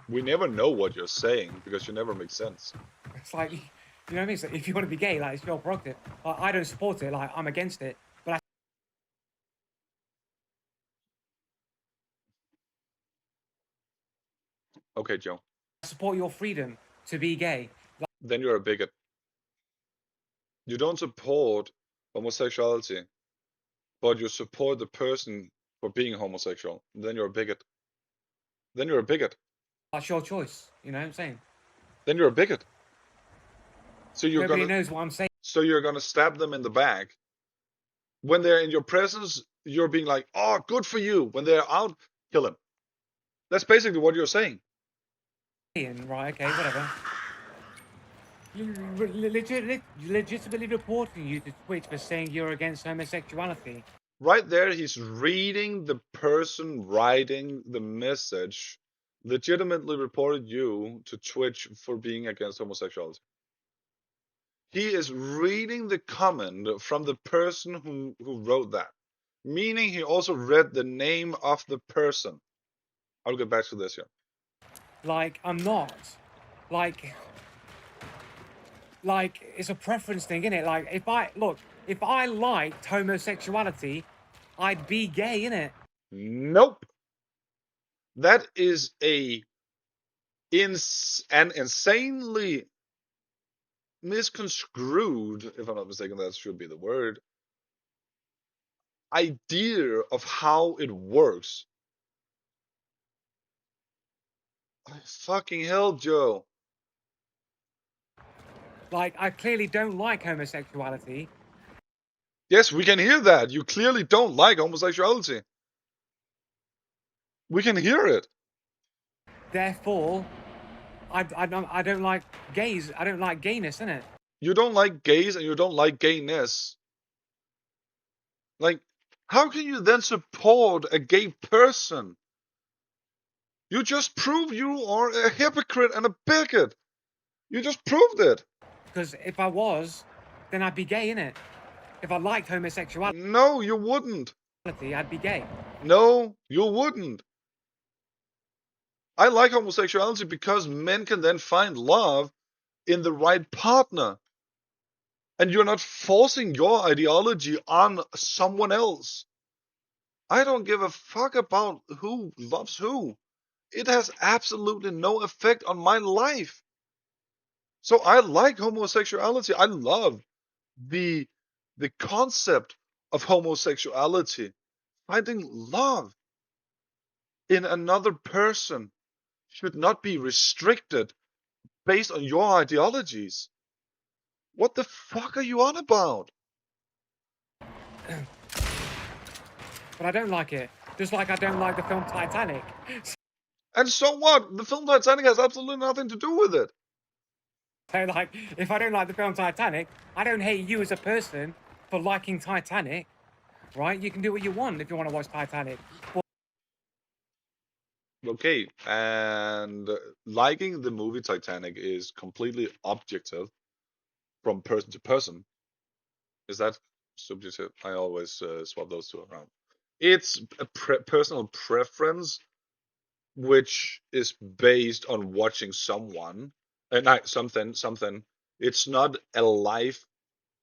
[SPEAKER 1] We never know what you're saying because you never make sense.
[SPEAKER 2] It's like, you know what I mean? So if you want to be gay, like, it's your prerogative. Like, I don't support it. Like, I'm against it. But
[SPEAKER 1] Okay, Joe.
[SPEAKER 2] I support your freedom to be gay.
[SPEAKER 1] Then you're a bigot. You don't support homosexuality, but you support the person for being homosexual. Then you're a bigot. Then you're a bigot.
[SPEAKER 2] That's your choice. You know what I'm saying?
[SPEAKER 1] Then you're a bigot. So
[SPEAKER 2] Nobody knows what I'm saying.
[SPEAKER 1] So you're gonna stab them in the back. When they're in your presence, you're being like, "Oh, good for you." When they're out, kill him. That's basically what you're saying.
[SPEAKER 2] Right? Okay, whatever. Legitimately reporting you to Twitch for saying you're against homosexuality.
[SPEAKER 1] Right there, he's reading the person writing the message. Legitimately reported you to Twitch for being against homosexuality. He is reading the comment from the person who wrote that, meaning he also read the name of the person. I'll get back to this here.
[SPEAKER 2] Like, I'm not. Like, it's a preference thing, isn't it? Like, if I liked homosexuality, I'd be gay, innit?
[SPEAKER 1] Nope. That is an insanely misconstrued, if I'm not mistaken, that should be the word, idea of how it works. Fucking hell, Joe.
[SPEAKER 2] Like, I clearly don't like homosexuality.
[SPEAKER 1] Yes, we can hear that. You clearly don't like homosexuality. We can hear it.
[SPEAKER 2] Therefore, I don't like gays. I don't like gayness, innit?
[SPEAKER 1] You don't like gays and you don't like gayness. Like, how can you then support a gay person? You just proved you are a hypocrite and a bigot. You just proved it.
[SPEAKER 2] Because if I was, then I'd be gay, innit? If I liked homosexuality,
[SPEAKER 1] No, you wouldn't.
[SPEAKER 2] I'd be gay.
[SPEAKER 1] No, you wouldn't. I like homosexuality because men can then find love in the right partner. And you're not forcing your ideology on someone else. I don't give a fuck about who loves who. It has absolutely no effect on my life. So I like homosexuality. I love the concept of homosexuality. Finding love in another person should not be restricted based on your ideologies. What the fuck are you on about?
[SPEAKER 2] But I don't like it. Just like I don't like the film Titanic.
[SPEAKER 1] And so what? The film Titanic has absolutely nothing to do with it.
[SPEAKER 2] So, like, if I don't like the film Titanic, I don't hate you as a person for liking Titanic, right? You can do what you want if you want to watch Titanic. But
[SPEAKER 1] Okay, and liking the movie Titanic is completely objective from person to person. Is that subjective? I always swap those two around. It's a personal preference, which is based on watching someone and something. It's not a life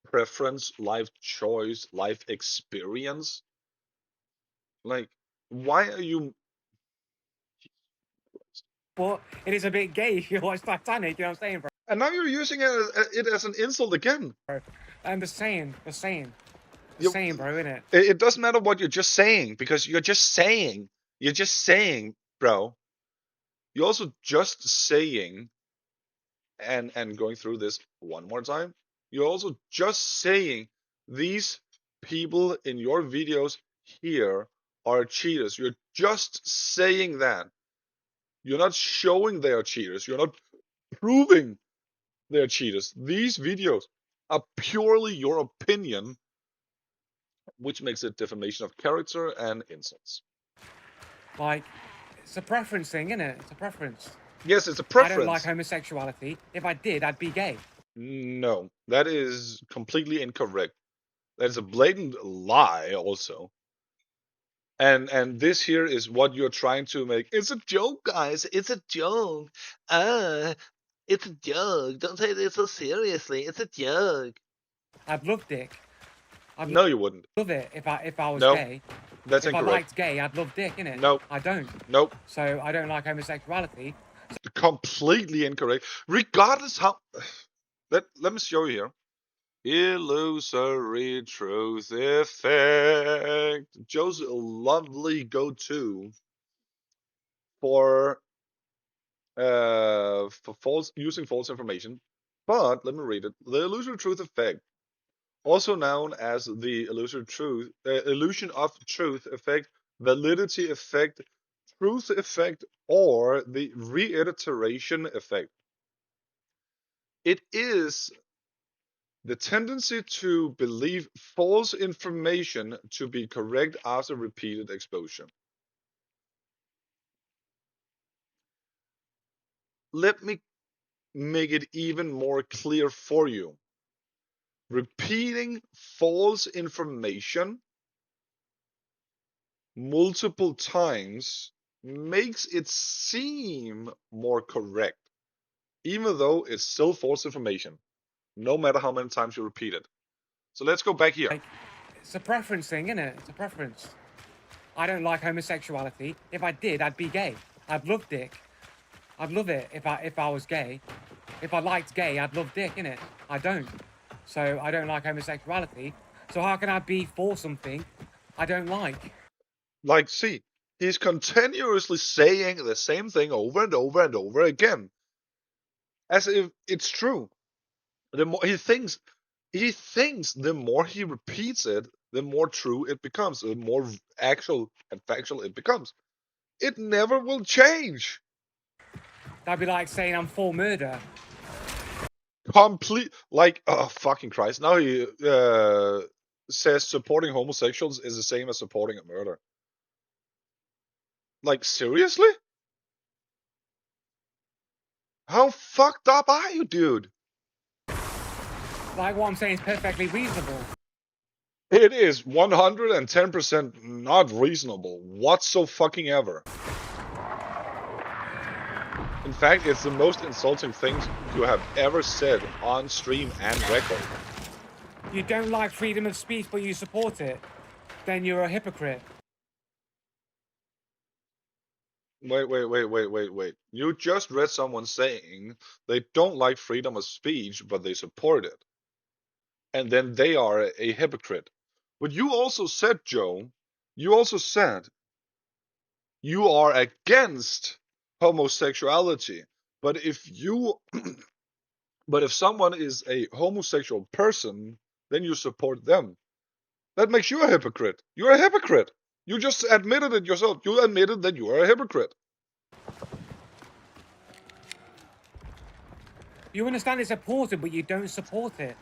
[SPEAKER 1] preference, life choice, life experience. Like, why are you?
[SPEAKER 2] it is a bit gay if you watch Titanic, you know what I'm saying, bro?
[SPEAKER 1] And now you're using it as an insult again.
[SPEAKER 2] And the saying, bro, innit?
[SPEAKER 1] It doesn't matter what you're just saying, because you're just saying. You're just saying, bro. You're also just saying, and going through this one more time, you're also just saying these people in your videos here are cheaters. You're just saying that. You're not showing they are cheaters. You're not proving they're cheaters. These videos are purely your opinion, which makes it defamation of character and insults.
[SPEAKER 2] Like, it's a preference thing, innit? It's a preference.
[SPEAKER 1] Yes, it's a
[SPEAKER 2] I don't like
[SPEAKER 1] preference.
[SPEAKER 2] homosexuality. If I did, I'd be gay.
[SPEAKER 1] No, that is completely incorrect. That is a blatant lie also. And this here is what you're trying to make. It's a joke, guys. It's a joke. It's a joke. Don't take this so seriously. It's a joke.
[SPEAKER 2] I'd love dick.
[SPEAKER 1] No, you wouldn't.
[SPEAKER 2] Love it if I was
[SPEAKER 1] No,
[SPEAKER 2] gay.
[SPEAKER 1] that's
[SPEAKER 2] If I
[SPEAKER 1] incorrect.
[SPEAKER 2] liked gay, I'd love dick, innit?
[SPEAKER 1] Nope.
[SPEAKER 2] I don't.
[SPEAKER 1] Nope.
[SPEAKER 2] So I don't like homosexuality.
[SPEAKER 1] Completely incorrect. Regardless how. Let me show you here. Illusory Truth Effect. Joe's lovely go-to for using false information. But let me read it. The illusory truth effect, also known as the illusion of truth effect, validity effect, truth effect, or the reiteration effect. It is the tendency to believe false information to be correct after repeated exposure. Let me make it even more clear for you. Repeating false information multiple times makes it seem more correct, even though it's still false information, no matter how many times you repeat it. So let's go back here.
[SPEAKER 2] Like, it's a preference thing, innit? It's a preference. I don't like homosexuality. If I did, I'd be gay. I'd love dick. I'd love it if I was gay. If I liked gay, I'd love dick, innit? I don't. So I don't like homosexuality. So how can I be for something I don't like?
[SPEAKER 1] Like, see, he's continuously saying the same thing over and over and over again, as if it's true. The more he thinks the more he repeats it, the more true it becomes, the more actual and factual it becomes. It never will change.
[SPEAKER 2] That'd be like saying I'm for murder.
[SPEAKER 1] Complete, like, oh fucking Christ! Now he says supporting homosexuals is the same as supporting a murder. Like, seriously? How fucked up are you, dude?
[SPEAKER 2] Like what I'm saying is perfectly reasonable.
[SPEAKER 1] It is 110% not reasonable whatsoever. In fact, it's the most insulting thing you have ever said on stream and record.
[SPEAKER 2] You don't like freedom of speech, but you support it. Then you're a hypocrite.
[SPEAKER 1] Wait. You just read someone saying they don't like freedom of speech, but they support it. And then they are a hypocrite. But you also said, Joe, you also said you are against homosexuality. But if you but if someone is a homosexual person, then you support them. That makes you a hypocrite. You're a hypocrite. You just admitted it yourself. You admitted that you are a hypocrite.
[SPEAKER 2] You understand it's important, but you don't support it.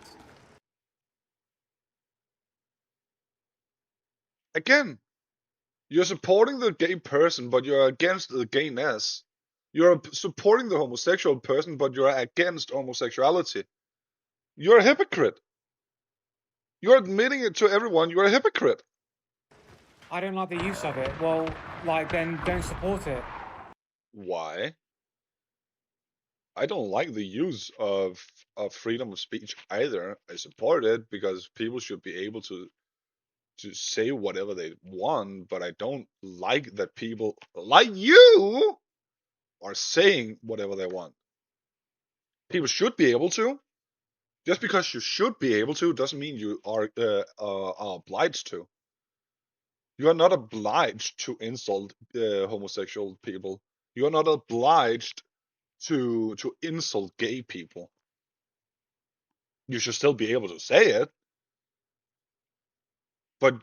[SPEAKER 1] Again, you're supporting the gay person, but you're against the gayness. You're supporting the homosexual person, but you're against homosexuality. You're a hypocrite. You're admitting it to everyone. You're a hypocrite.
[SPEAKER 2] I don't like the use of it. Well, like, then don't support it.
[SPEAKER 1] Why? I don't like the use of freedom of speech either. I support it because people should be able to say whatever they want, but I don't like that people like you are saying whatever they want. People should be able to. Just because you should be able to doesn't mean you are obliged to. You are not obliged to insult homosexual people. You are not obliged to insult gay people. You should still be able to say it, but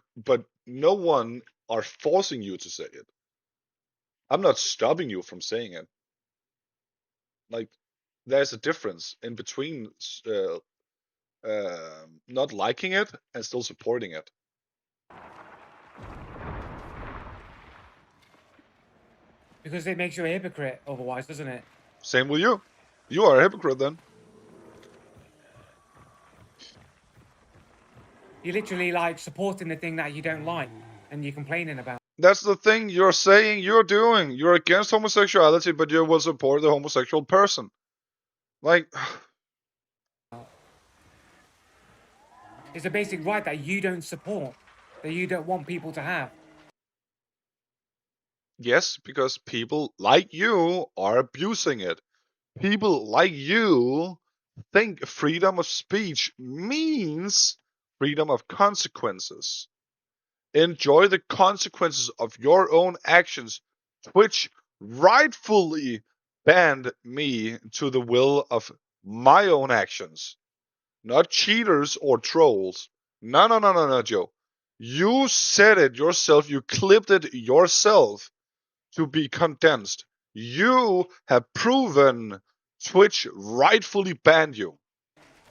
[SPEAKER 1] no one are forcing you to say it. I'm not stopping you from saying it. Like, there's a difference in between not liking it and still supporting it.
[SPEAKER 2] Because it makes you a hypocrite otherwise, doesn't it?
[SPEAKER 1] Same with you. You are a hypocrite then.
[SPEAKER 2] You're literally like supporting the thing that you don't like and you're complaining about.
[SPEAKER 1] That's the thing you're saying you're doing. You're against homosexuality, but you will support the homosexual person. Like,
[SPEAKER 2] It's a basic right that you don't support, that you don't want people to have.
[SPEAKER 1] yes, because people like you are abusing it. People like you think freedom of speech means freedom of consequences. Enjoy the consequences of your own actions. Twitch rightfully banned me to the will of my own actions, not cheaters or trolls. No, no, no, no, no, Joe. You said it yourself. You clipped it yourself to be condensed. You have proven Twitch rightfully banned you.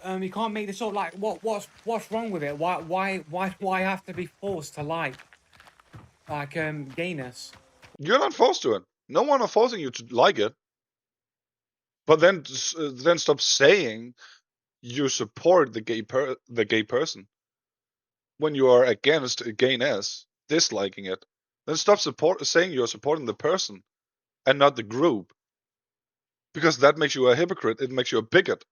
[SPEAKER 2] You can't make this up. Like, what's wrong with it? Why have to be forced to like gayness?
[SPEAKER 1] You're not forced to it. No one is forcing you to like it. But then stop saying you support the gay person when you are against gayness, disliking it. Then stop saying you're supporting the person and not the group, because that makes you a hypocrite. It makes you a bigot.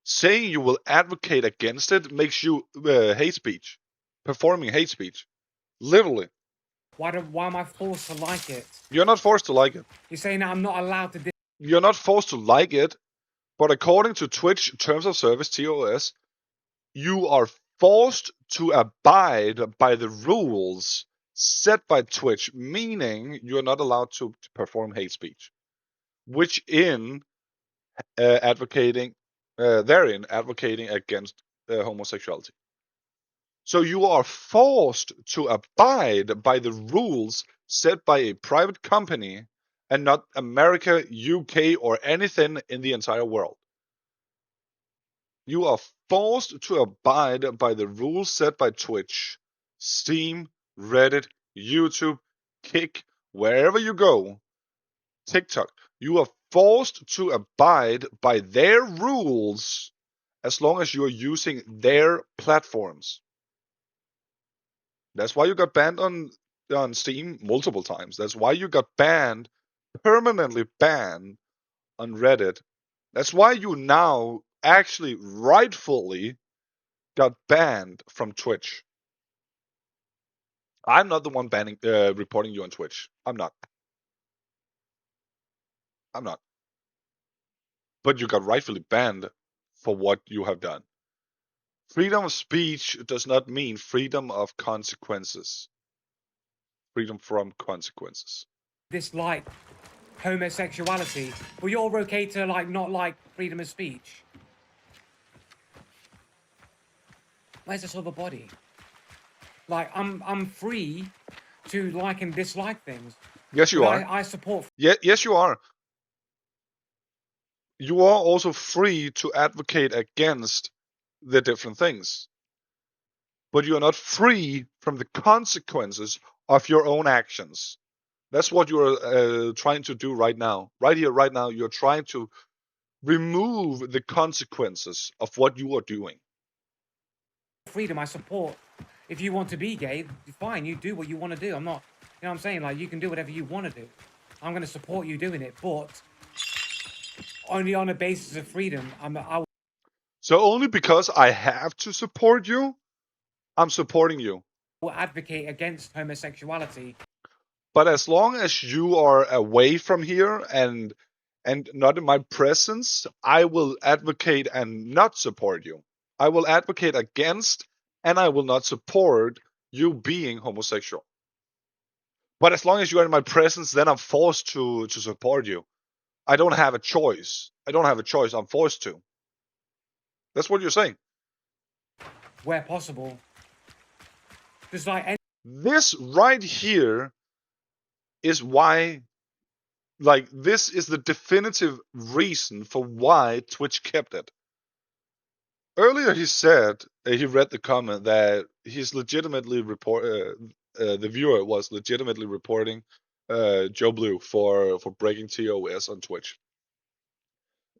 [SPEAKER 1] Saying you will advocate against it makes you hate speech, performing hate speech, literally.
[SPEAKER 2] Why am I forced to like it?
[SPEAKER 1] You're not forced to like it.
[SPEAKER 2] You're saying that I'm not allowed to.
[SPEAKER 1] You're not forced to like it, but according to Twitch Terms of Service, you are forced to abide by the rules set by Twitch, meaning you're not allowed to perform hate speech, which therein advocating against homosexuality. So you are forced to abide by the rules set by a private company and not America, UK, or anything in the entire world. You are forced to abide by the rules set by Twitch, Steam, Reddit, YouTube, Kick, wherever you go, TikTok. You are forced to abide by their rules as long as you are using their platforms. That's why you got banned on Steam multiple times. That's why you got banned, permanently banned on Reddit. That's why you now actually rightfully got banned from Twitch. I'm not the one reporting you on Twitch. I'm not. I'm not. But you got rightfully banned for what you have done. Freedom of speech does not mean freedom of consequences. Freedom from consequences.
[SPEAKER 2] Dislike homosexuality, but you're okay to like not like freedom of speech. Where's this other body? Like I'm free to like and dislike things.
[SPEAKER 1] Yes, you are.
[SPEAKER 2] I support.
[SPEAKER 1] Yes, you are. You are also free to advocate against the different things, but you are not free from the consequences of your own actions. That's what you're trying to do right now. Right here, right now, you're trying to remove the consequences of what you are doing.
[SPEAKER 2] Freedom, I support. If you want to be gay, fine, you do what you want to do. I'm not, you know what I'm saying? Like, you can do whatever you want to do. I'm going to support you doing it, but only on a basis of freedom.
[SPEAKER 1] So only because I have to support you, I'm supporting you.
[SPEAKER 2] will advocate against homosexuality.
[SPEAKER 1] But as long as you are away from here and and not in my presence, I will advocate and not support you. I will advocate against and I will not support you being homosexual. But as long as you are in my presence, then I'm forced to support you. I don't have a choice. I don't have a choice. I'm forced to. That's what you're saying.
[SPEAKER 2] where possible. Just like any
[SPEAKER 1] This right here is why, like, this is the definitive reason for why Twitch kept it. Earlier, he said he read the comment that he's legitimately the viewer was legitimately reporting Joe Blue for breaking TOS on Twitch.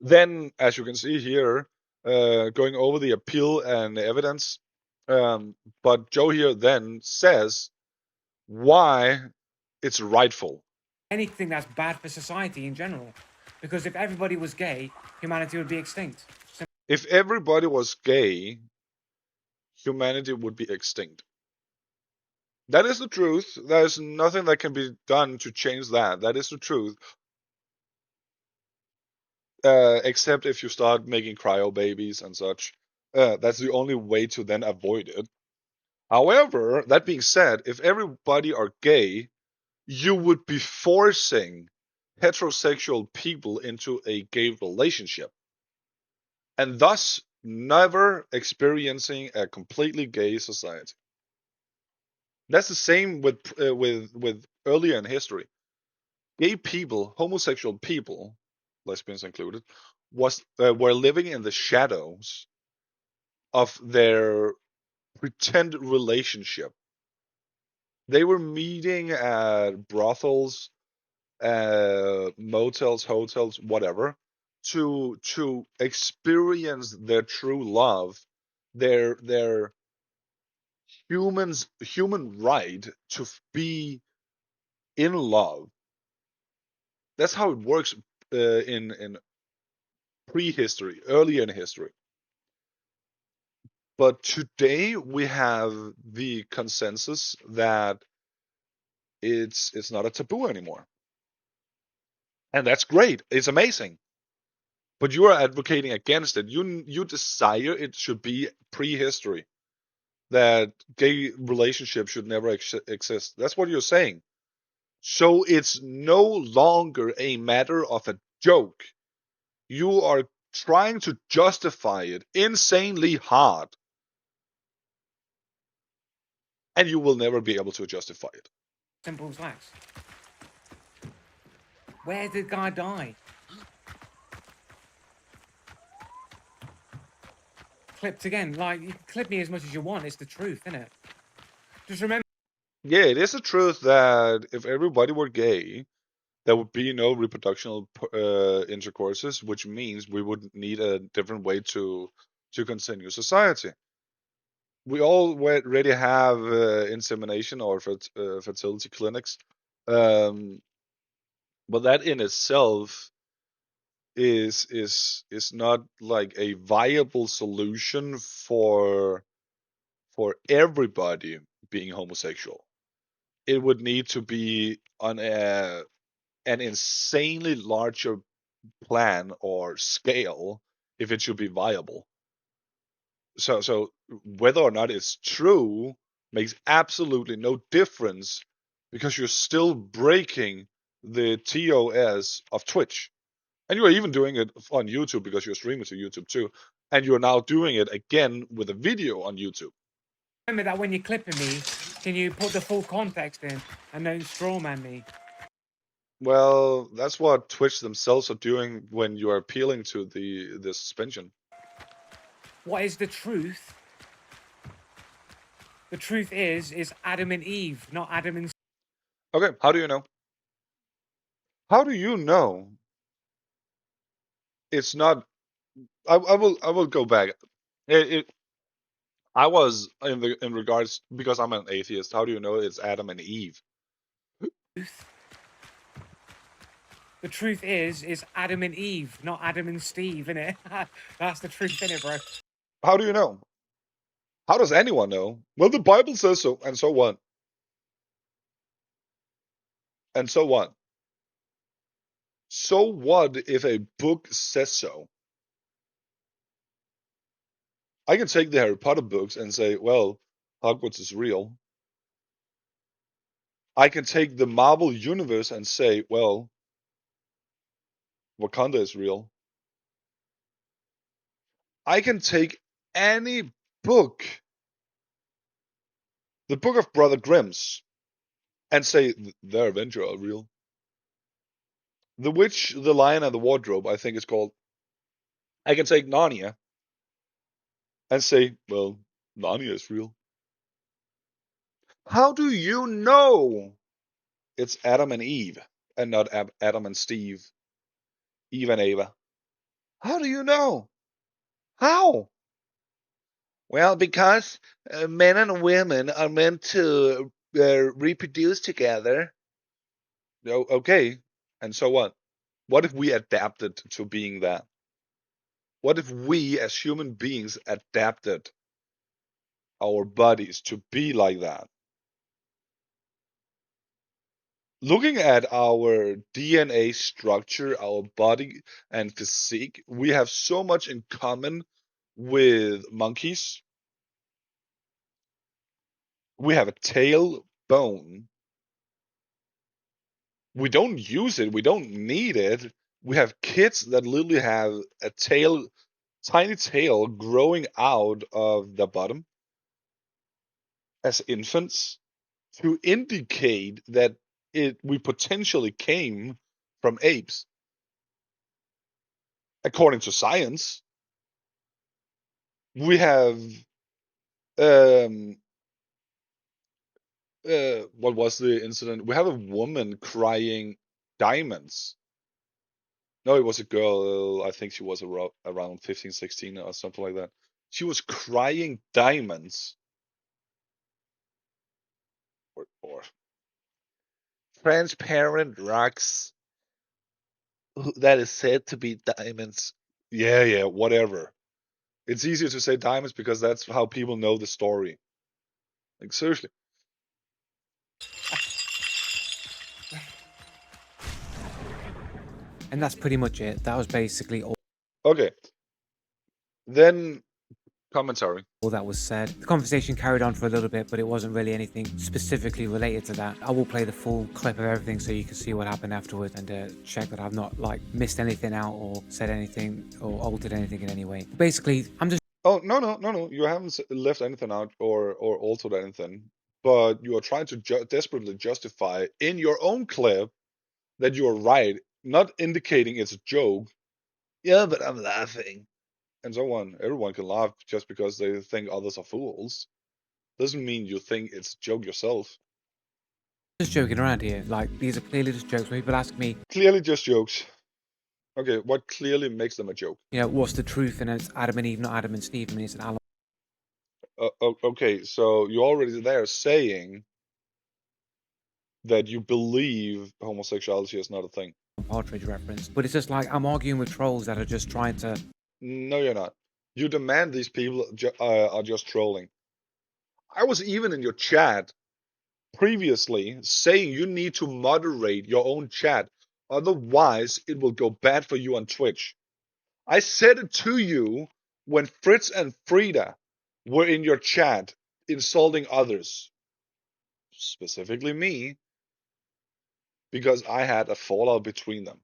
[SPEAKER 1] Then, as you can see here, going over the appeal and the evidence, but Joe here then says why it's rightful.
[SPEAKER 2] anything that's bad for society in general. Because if everybody was gay, humanity would be extinct.
[SPEAKER 1] If everybody was gay, humanity would be extinct. That is the truth. There's nothing that can be done to change that. That is the truth. Except if you start making cryo babies and such. That's the only way to then avoid it. However, that being said, if everybody are gay, you would be forcing heterosexual people into a gay relationship, and thus never experiencing a completely gay society. That's the same with earlier in history. Gay people, homosexual people, lesbians included, were living in the shadows of their pretend relationship. They were meeting at brothels, motels, hotels, whatever, to experience their true love, their human right to be in love. That's how it works in prehistory, earlier in history. But today we have the consensus that it's not a taboo anymore, and that's great. It's amazing. But you are advocating against it. You desire it should be prehistory, that gay relationships should never exist. That's what you're saying. So it's no longer a matter of a joke. You are trying to justify it insanely hard, and you will never be able to justify it.
[SPEAKER 2] Simple as that. Where did the guy die? Clipped again. Like, you can clip me as much as you want. It's the truth, isn't it? Just remember.
[SPEAKER 1] Yeah, it is a truth that if everybody were gay, there would be no reproductional intercourses, which means we would need a different way to continue society. We already have insemination or fertility clinics, um, but that in itself is not like a viable solution for everybody being homosexual. It would need to be on an insanely larger plan or scale if it should be viable. So whether or not it's true makes absolutely no difference because you're still breaking the TOS of Twitch. And you are even doing it on YouTube because you're streaming to YouTube too. And you're now doing it again with a video on YouTube.
[SPEAKER 2] Remember that when you're clipping me, can you put the full context in and don't strawman me?
[SPEAKER 1] Well, that's what Twitch themselves are doing when you are appealing to the suspension.
[SPEAKER 2] What is the truth? The truth is Adam and Eve, not Adam and.
[SPEAKER 1] Okay, how do you know? How do you know it's not? I will go back. It I was in regards because I'm an atheist. How do you know it's Adam and Eve?
[SPEAKER 2] The truth is Adam and Eve, not Adam and Steve, innit? That's the truth, innit, bro?
[SPEAKER 1] How do you know? How does anyone know? Well, the Bible says so, and so what? And so what? So what if a book says so? I can take the Harry Potter books and say, well, Hogwarts is real. I can take the Marvel universe and say, well, Wakanda is real. I can take any book, the book of Brother Grimm's, and say their adventure are real. The Witch, the Lion, and the Wardrobe, I think it's called. I can take Narnia and say, well, Narnia is real. How do you know it's Adam and Eve and not Adam and Steve, Eve and Ava? How do you know? How? Well, because men and women are meant to reproduce together. Oh, okay, and so what? What if we adapted to being that? What if we as human beings adapted our bodies to be like that? Looking at our DNA structure, our body and physique, we have so much in common with monkeys. We have a tail bone. We don't use it. We don't need it. We have kids that literally have a tail, tiny tail growing out of the bottom as infants to indicate that we potentially came from apes. According to science, we have um what was the incident? We have a woman crying diamonds. No, it was a girl. I think she was around 15, 16 or something like that. She was crying diamonds or transparent rocks that is said to be diamonds. Yeah, yeah, whatever. It's easier to say diamonds because that's how people know the story. Like seriously.
[SPEAKER 2] And that's pretty much it. That was basically
[SPEAKER 1] Okay. Then commentary.
[SPEAKER 2] all that was said. The conversation carried on for a little bit, but it wasn't really anything specifically related to that. I will play the full clip of everything so you can see what happened afterwards and check that I've not like missed anything out or said anything or altered anything in any way. Basically, I'm just
[SPEAKER 1] Oh no! You haven't left anything out or altered anything, but you are trying to desperately justify in your own clip that you are right, not indicating it's a joke. Yeah, but I'm laughing, and so on. Everyone can laugh just because they think others are fools. Doesn't mean you think it's a joke yourself.
[SPEAKER 2] joking around here. Like these are clearly just jokes. When people ask me,
[SPEAKER 1] Clearly just jokes. Okay, what clearly makes them a joke?
[SPEAKER 2] what's the truth? And it's Adam and Eve, not Adam and Steve. I mean, it's an
[SPEAKER 1] Okay, so you're already there saying that you believe homosexuality is not a thing.
[SPEAKER 2] Partridge reference, but it's just like I'm arguing with trolls that are just trying to.
[SPEAKER 1] No, you're not. You demand these people are just trolling. I was even in your chat previously saying you need to moderate your own chat, otherwise it will go bad for you on Twitch. I said it to you when Fritz and Frida were in your chat insulting others, specifically me, because I had a fallout between them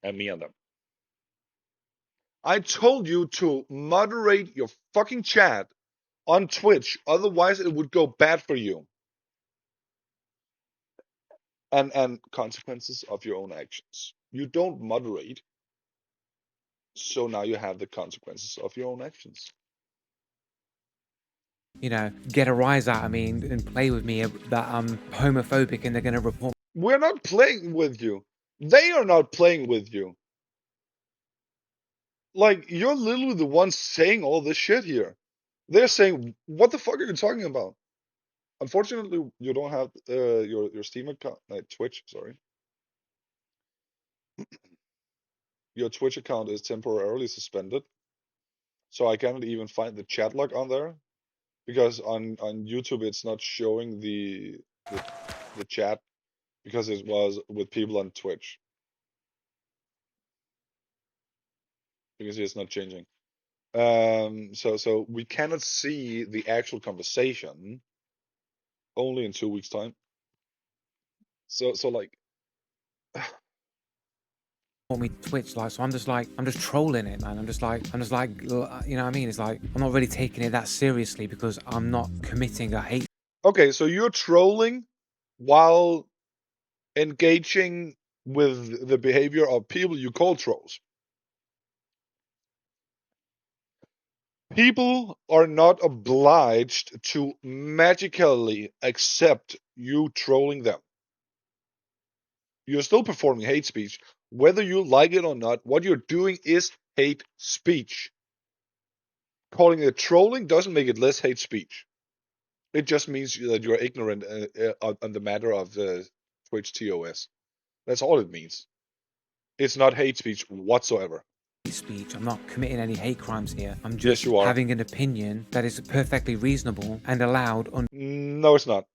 [SPEAKER 1] and me and them. I told you to moderate your fucking chat on Twitch, otherwise it would go bad for you. And consequences of your own actions. You don't moderate, so now you have the consequences of your own actions.
[SPEAKER 2] Get a rise out of me and play with me that I'm homophobic and they're going to report.
[SPEAKER 1] We're not playing with you. They are not playing with you. Like, you're literally the one saying all this shit here. They're saying, what the fuck are you talking about? Unfortunately, you don't have your Steam account, Twitch, sorry. Your Twitch account is temporarily suspended, so I cannot even find the chat log on there because on YouTube it's not showing the chat because it was with people on Twitch. You can see it's not changing. So we cannot see the actual conversation only in 2 weeks' time. So like,
[SPEAKER 2] me Twitch, like, so I'm just trolling it, man. I'm just like, you know what I mean? It's like, I'm not really taking it that seriously because I'm not committing a hate.
[SPEAKER 1] okay, so you're trolling while engaging with the behavior of people you call trolls. People are not obliged to magically accept you trolling them. You're still performing hate speech. Whether you like it or not, what you're doing is hate speech. Calling it trolling doesn't make it less hate speech. It just means that you're ignorant on the matter of the Twitch TOS. That's all it means. It's not hate speech whatsoever.
[SPEAKER 2] Speech. I'm not committing any hate crimes here. I'm
[SPEAKER 1] Yes,
[SPEAKER 2] just
[SPEAKER 1] you are.
[SPEAKER 2] having an opinion that is perfectly reasonable and allowed under
[SPEAKER 1] No, it's not.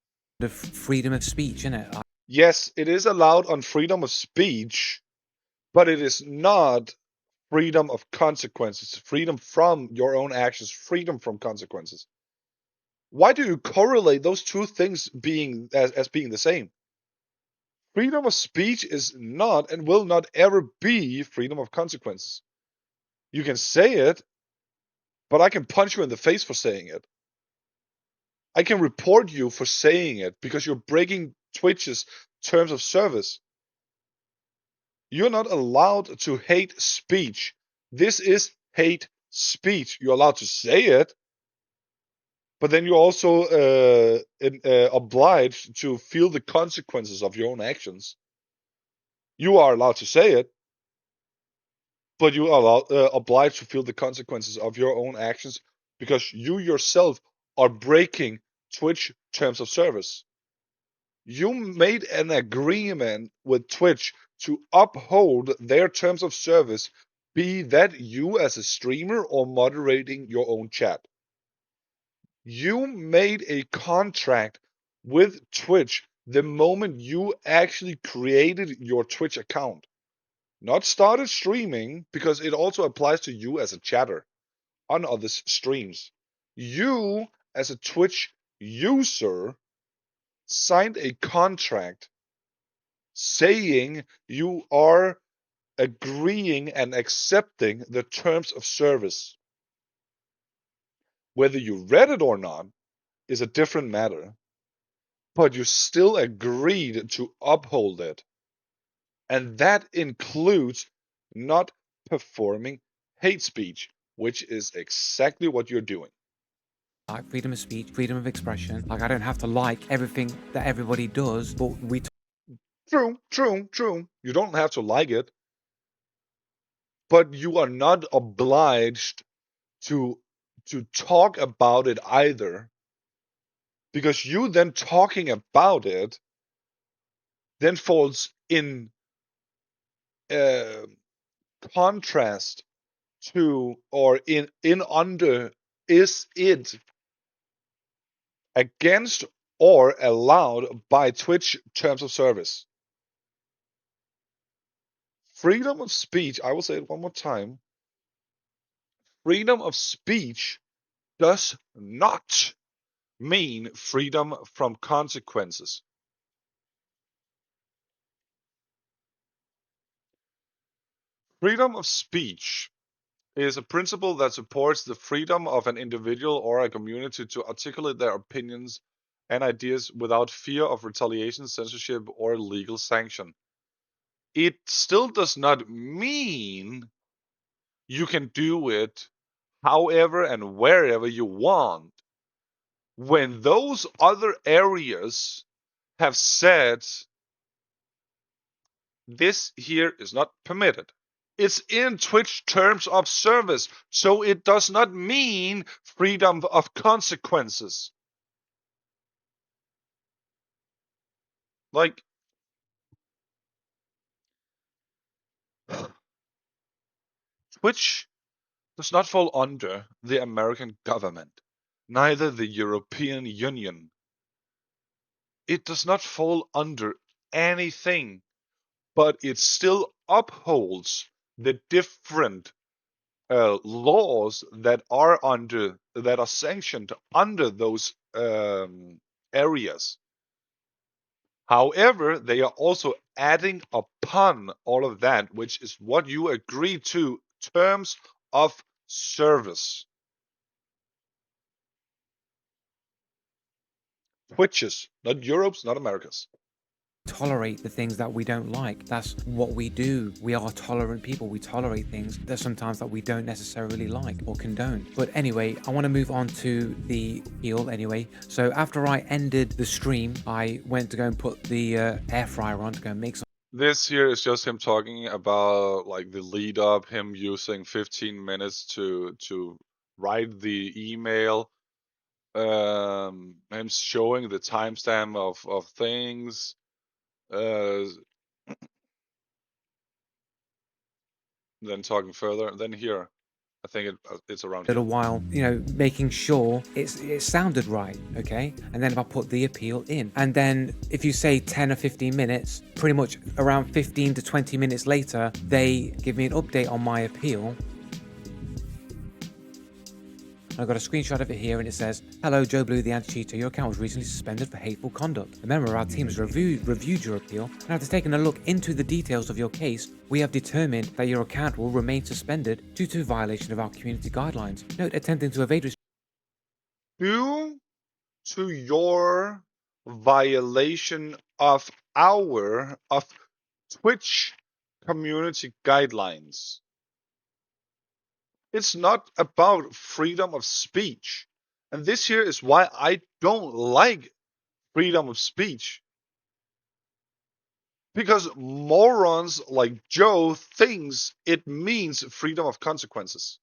[SPEAKER 2] freedom of speech, innit?
[SPEAKER 1] Yes, it is allowed on freedom of speech, but it is not freedom of consequences, freedom from your own actions, freedom from consequences. Why do you correlate those two things being as being the same? Freedom of speech is not and will not ever be freedom of consequences. You can say it, but I can punch you in the face for saying it. I can report you for saying it because you're breaking Twitch's terms of service. You're not allowed to hate speech. This is hate speech. You're allowed to say it, but then you're also obliged to feel the consequences of your own actions. You are allowed to say it, but you are obliged to feel the consequences of your own actions because you yourself are breaking Twitch terms of service. You made an agreement with Twitch to uphold their terms of service, be that you as a streamer or moderating your own chat. You made a contract with Twitch the moment you actually created your Twitch account. Not started streaming, because it also applies to you as a chatter on other streams. You, as a Twitch user, signed a contract saying you are agreeing and accepting the terms of service. Whether you read it or not is a different matter, but you still agreed to uphold it. And that includes not performing hate speech, which is exactly what you're doing.
[SPEAKER 2] Like freedom of speech, freedom of expression. Like, I don't have to like everything that everybody does, but we
[SPEAKER 1] True. You don't have to like it, but you are not obliged to talk about it either, because you then talking about it then falls in uh, contrast to, or in under, is it against or allowed by Twitch terms of service? Freedom of speech, I will say it one more time, freedom of speech does not mean freedom from consequences. Freedom of speech is a principle that supports the freedom of an individual or a community to articulate their opinions and ideas without fear of retaliation, censorship, or legal sanction. It still does not mean you can do it however and wherever you want, when those other areas have said this here is not permitted. It's in Twitch terms of service, so it does not mean freedom of consequences. Like, Twitch does not fall under the American government, neither the European Union. It does not fall under anything, but it still upholds the different laws that are sanctioned under those areas. However, they are also adding upon all of that, which is what you agree to, terms of service. Twitches, not Europe's, not America's.
[SPEAKER 2] Tolerate the things that we don't like. That's what we do. We are tolerant people. We tolerate things that sometimes that we don't necessarily like or condone. But anyway, I want to move on to the appeal anyway. So after I ended the stream, I went to go and put the air fryer on to go and make some.
[SPEAKER 1] This here is just him talking about like the lead up, him using 15 minutes to write the email, him showing the timestamp of things. Then talking further. Then here, I think it's around here.
[SPEAKER 2] Little while, making sure it sounded right, okay? And then if I put the appeal in, and then if you say 10 or 15 minutes, pretty much around 15 to 20 minutes later, they give me an update on my appeal. I've got a screenshot of it here, and it says, "Hello, Joe Blue, the anti-cheater. Your account was recently suspended for hateful conduct. A member of our team has reviewed your appeal, and after taking a look into the details of your case, we have determined that your account will remain suspended due to violation of our community guidelines. Note, attempting to evade
[SPEAKER 1] Due to your violation of Twitch community guidelines. It's not about freedom of speech. And this here is why I don't like freedom of speech. Because morons like Joe thinks it means freedom of consequences.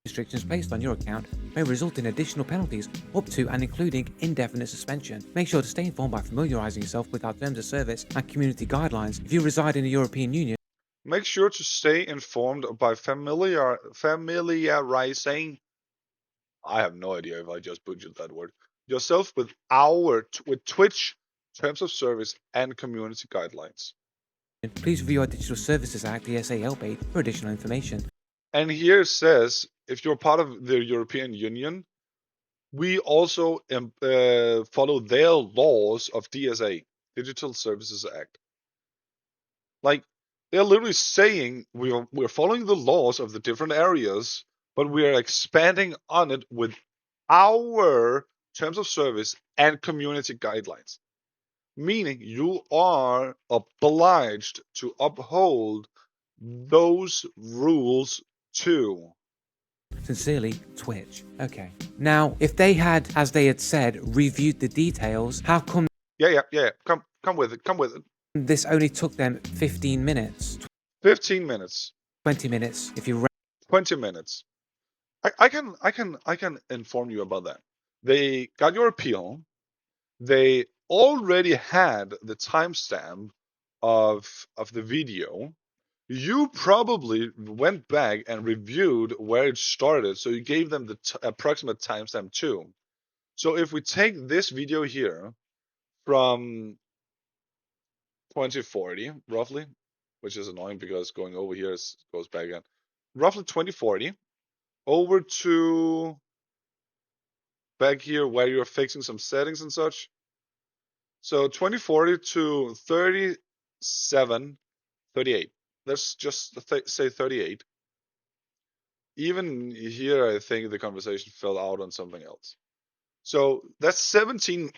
[SPEAKER 2] restrictions placed on your account may result in additional penalties up to and including indefinite suspension. Make sure to stay informed by familiarizing yourself with our terms of service and community guidelines. If you reside in the European Union,
[SPEAKER 1] make sure to stay informed by familiarizing. I have no idea if I just butchered that word. Yourself with Twitch terms of service and community guidelines.
[SPEAKER 2] please review our Digital Services Act (DSA) Help Aid for additional information.
[SPEAKER 1] And here it says, if you're part of the European Union, we also follow their laws of DSA, Digital Services Act. Like, they're literally saying we're following the laws of the different areas, but we are expanding on it with our terms of service and community guidelines. Meaning you are obliged to uphold those rules too.
[SPEAKER 2] Sincerely, Twitch. Okay. Now, if they had, as they had said, reviewed the details, how come
[SPEAKER 1] Yeah. Come with it. Come with it.
[SPEAKER 2] this only took them 15 minutes?
[SPEAKER 1] 15 minutes.
[SPEAKER 2] 20 minutes if you
[SPEAKER 1] 20 minutes. I can inform you about that. They got your appeal. They already had the timestamp of the video. You probably went back and reviewed where it started, so you gave them the approximate timestamp too. So if we take this video here from 2040, roughly, which is annoying because going over here goes back again, roughly 2040, over to back here where you're fixing some settings and such. So 2040 to 37, 38. Let's just say 38. Even here, I think the conversation fell out on something else. So that's 17.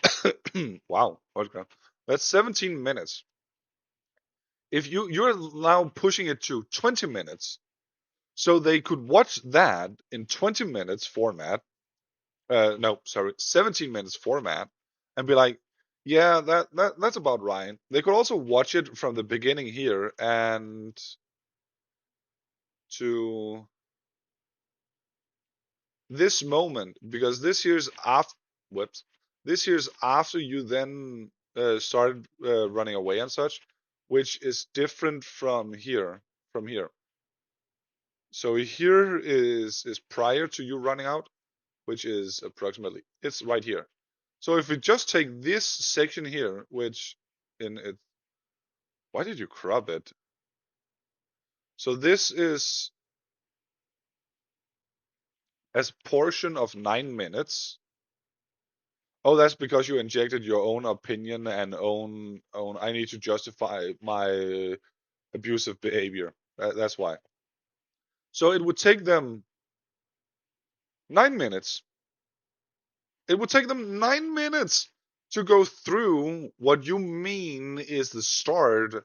[SPEAKER 1] Wow. Okay. That's 17 minutes. If you're now pushing it to 20 minutes, so they could watch that in 20 minutes format. No, sorry, 17 minutes format, and be like, yeah, that's about right. They could also watch it from the beginning here and to this moment, because this here's after. Whoops. This here's after you then started running away and such, which is different from here. From here. So here is prior to you running out, which is approximately, it's right here. So if we just take this section here, which in it, why did you crop it? So this is as portion of 9 minutes. Oh, that's because you injected your own opinion and own. I need to justify my abusive behavior. That's why. So it would take them 9 minutes. It would take them 9 minutes to go through what you mean is the start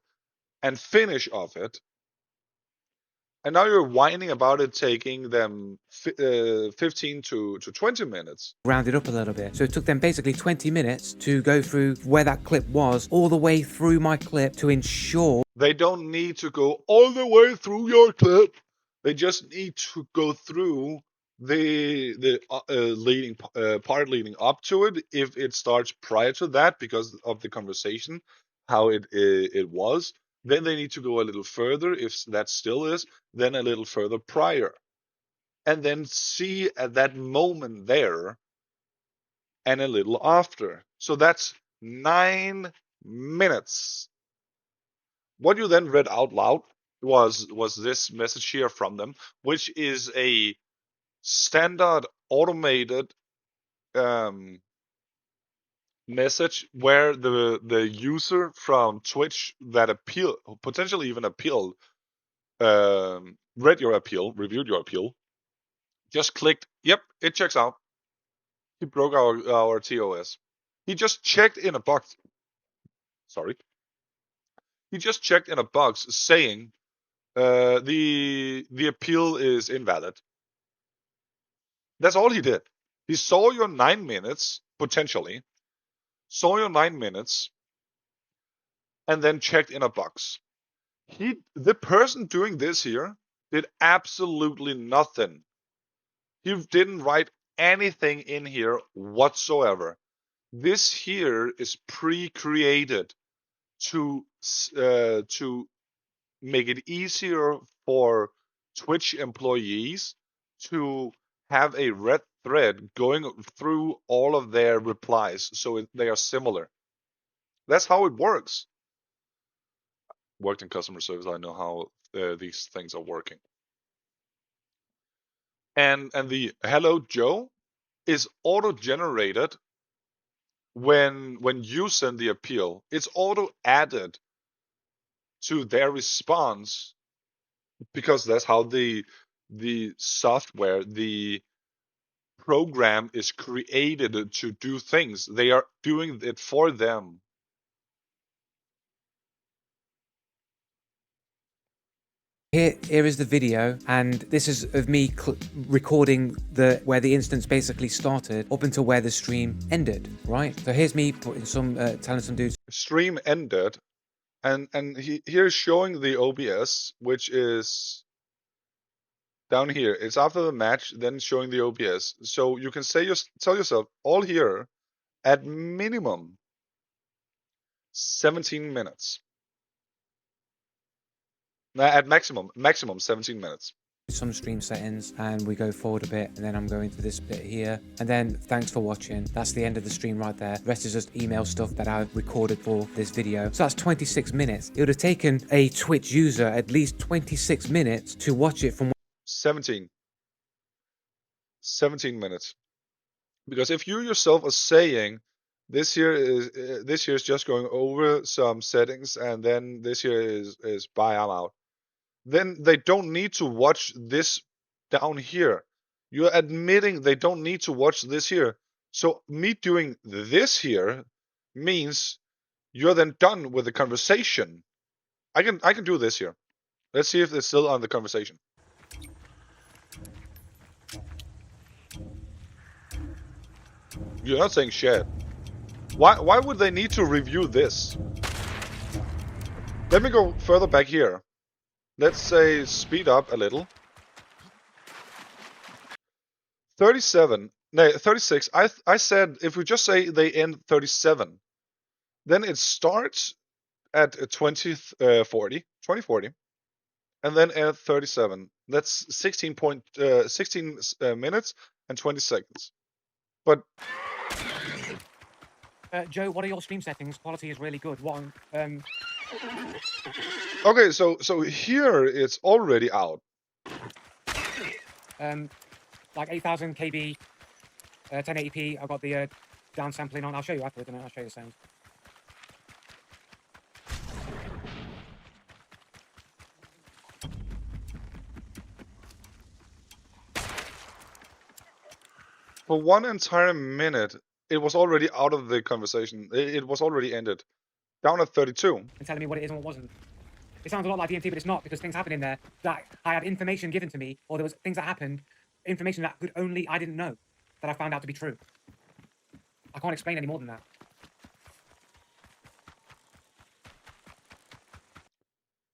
[SPEAKER 1] and finish of it. And now you're whining about it taking them 15 to 20 minutes.
[SPEAKER 2] Rounded up a little bit. So it took them basically 20 minutes to go through where that clip was, all the way through my clip to ensure
[SPEAKER 1] They don't need to go all the way through your clip. They just need to go through the leading part leading up to it. If it starts prior to that because of the conversation, how it was, then they need to go a little further. If that still is, then a little further prior, and then see at that moment there and a little after. So that's 9 minutes. What you then read out loud was this message here from them, which is a standard automated message where the user from Twitch that potentially even appealed, read your appeal, reviewed your appeal, just clicked, yep, it checks out. He broke our TOS. He just checked in a box. Sorry. He just checked in a box saying the appeal is invalid. That's all he did. He saw your 9 minutes, potentially, saw your 9 minutes, and then checked in a box. The person doing this here did absolutely nothing. He didn't write anything in here whatsoever. This here is pre-created to make it easier for Twitch employees to have a red thread going through all of their replies so they are similar. That's how it works. Worked in customer service, I know how these things are working. And the hello Joe is auto-generated when you send the appeal. It's auto-added to their response because that's how the software, the program is created to do things. They are doing it for them.
[SPEAKER 2] Here is the video, and this is of me recording where the instance basically started up until where the stream ended, right? So here's me putting telling some dudes.
[SPEAKER 1] Stream ended, and here's showing the OBS, which is down here. It's after the match, then showing the OBS. So you can tell yourself all here at minimum 17 minutes. At maximum 17 minutes.
[SPEAKER 2] Some stream settings, and we go forward a bit, and then I'm going to this bit here, and then thanks for watching. That's the end of the stream right there. The rest is just email stuff that I've recorded for this video. So that's 26 minutes. It would have taken a Twitch user at least 26 minutes to watch it from
[SPEAKER 1] 17 minutes. Because if you yourself are saying this here is just going over some settings, and then this here is bye, I'm out, then they don't need to watch this down here. You're admitting they don't need to watch this here. So me doing this here means you're then done with the conversation. I can do this here. Let's see if it's still on the conversation. You're not saying shit. Why would they need to review this? Let me go further back here. Let's say speed up a little. 37. No, 36. I said if we just say they end 37, then it starts at 2040, and then at 37. That's 16 minutes and 20 seconds. But
[SPEAKER 2] Joe, what are your stream settings? Quality is really good. What
[SPEAKER 1] Okay, so here it's already out.
[SPEAKER 2] Like 8,000 KB, 1080p. I've got the downsampling on. I'll show you afterwards, and I'll show you the sounds.
[SPEAKER 1] For one entire minute, it was already out of the conversation. It was already ended. Down at 32.
[SPEAKER 2] And telling me what it is and what wasn't. It sounds a lot like DMT, but it's not, because things happen in there that I had information given to me, or there was things that happened, information that could only I didn't know, that I found out to be true. I can't explain any more than that.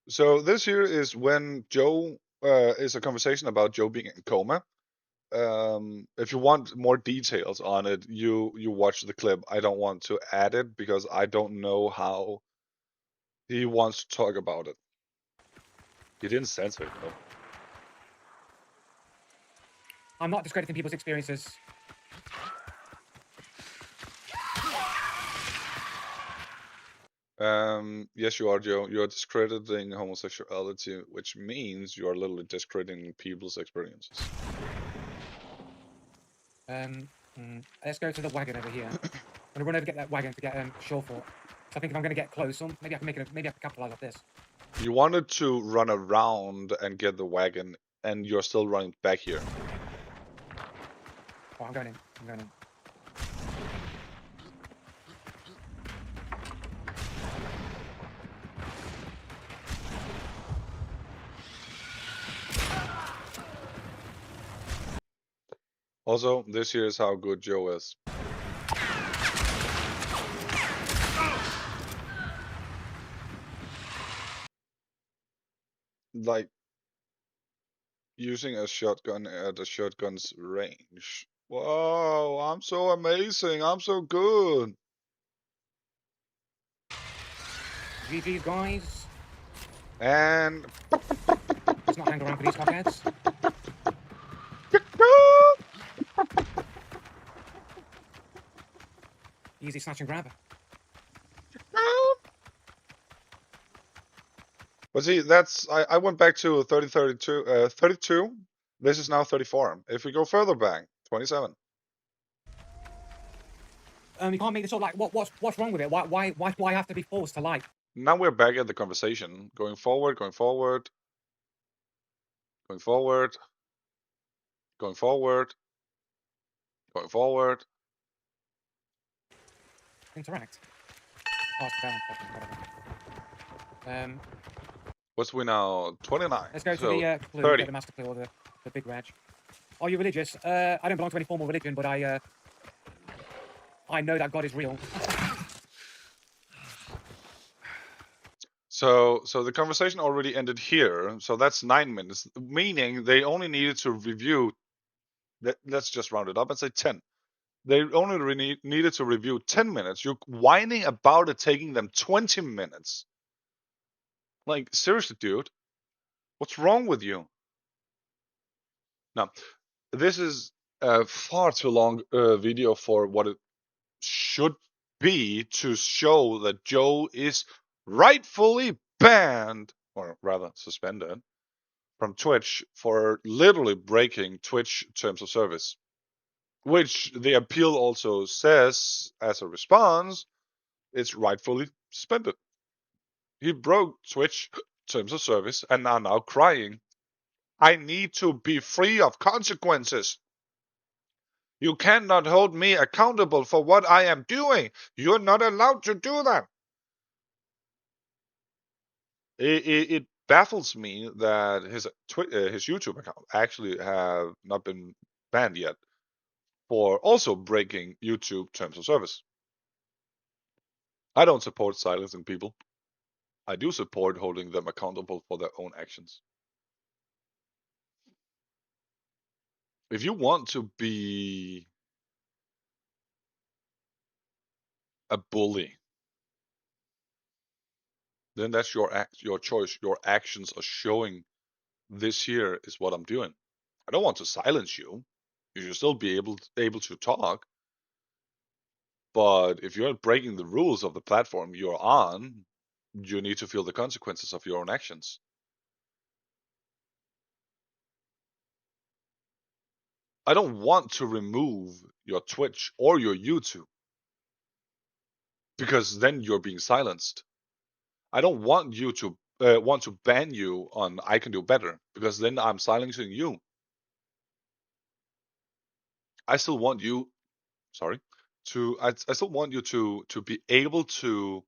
[SPEAKER 1] So this here is when Joe is a conversation about Joe being in coma. If you want more details on it, you watch the clip. I don't want to add it because I don't know how he wants to talk about it. He didn't censor it though.
[SPEAKER 2] I'm not discrediting people's experiences.
[SPEAKER 1] Yes, you are, Joe. You are discrediting homosexuality, which means you are literally discrediting people's experiences.
[SPEAKER 2] Let's go to the wagon over here. I'm gonna run over get that wagon to get shore fort. So I think if I'm gonna get close, maybe I can make it. Maybe I can capitalize off this.
[SPEAKER 1] You wanted to run around and get the wagon, and you're still running back here.
[SPEAKER 2] Oh, I'm going in. I'm going in.
[SPEAKER 1] Also, this here is how good Joe is. Like, using a shotgun at a shotgun's range. Whoa, I'm so amazing. I'm so good.
[SPEAKER 2] GG's, guys.
[SPEAKER 1] And
[SPEAKER 2] Let's not hang around for these cockheads. Easy snatch and grab.
[SPEAKER 1] but see, that's I went back to 32. This is now 34. If we go further back, 27.
[SPEAKER 2] You can't make this up. Like, what's wrong with it? Why have to be forced to lie?
[SPEAKER 1] Now we're back at the conversation. Going forward, going forward, going forward, going forward, going forward.
[SPEAKER 2] Interact. Oh, it's the balance.
[SPEAKER 1] What's we now? 29.
[SPEAKER 2] Let's go to
[SPEAKER 1] so
[SPEAKER 2] the clue,
[SPEAKER 1] 30.
[SPEAKER 2] get the master clue, or the big reg. Are you religious? I don't belong to any formal religion, but I know that God is real.
[SPEAKER 1] So the conversation already ended here. So that's 9 minutes, meaning they only needed to review. Let's just round it up and say 10. They only needed to review 10 minutes. You're whining about it taking them 20 minutes. Like, seriously, dude, what's wrong with you? Now, this is a far too long video for what it should be to show that Joe is rightfully banned, or rather suspended, from Twitch for literally breaking Twitch terms of service, which the appeal also says as a response, it's rightfully suspended. He broke Twitch terms of service and are now crying, I need to be free of consequences. You cannot hold me accountable for what I am doing. You're not allowed to do that. It baffles me that his YouTube account actually have not been banned yet for also breaking YouTube terms of service. I don't support silencing people. I do support holding them accountable for their own actions. If you want to be a bully, then that's your choice. Your actions are showing this here is what I'm doing. I don't want to silence you. You should still be able to talk. But if you're breaking the rules of the platform you're on, you need to feel the consequences of your own actions. I don't want to remove your Twitch or your YouTube because then you're being silenced. I don't want you to want to ban you on I Can Do Better because then I'm silencing you. I still want you, sorry, I still want you to be able to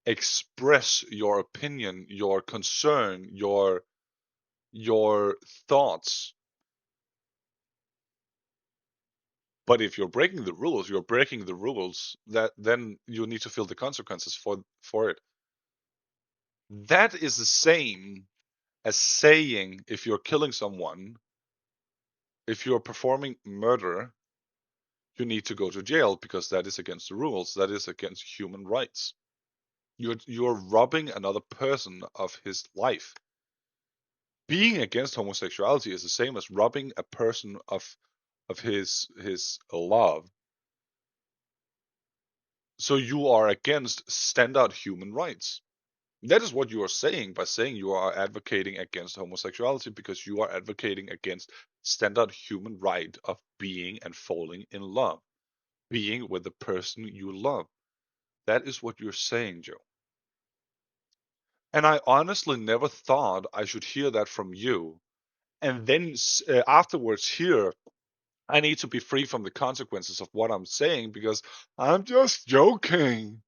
[SPEAKER 1] express your opinion, your concern, your thoughts. But if you're breaking the rules, you're breaking the rules. That then you need to feel the consequences for it. That is the same as saying if you're killing someone, if you're performing murder, you need to go to jail because that is against the rules. That is against human rights. You're robbing another person of his life. Being against homosexuality is the same as robbing a person of his love. So you are against standard human rights. That is what you are saying by saying you are advocating against homosexuality because you are advocating against standard human right of being and falling in love, being with the person you love. That is what you're saying, Joe. And I honestly never thought I should hear that from you. And then afterwards, hear I need to be free from the consequences of what I'm saying because I'm just joking.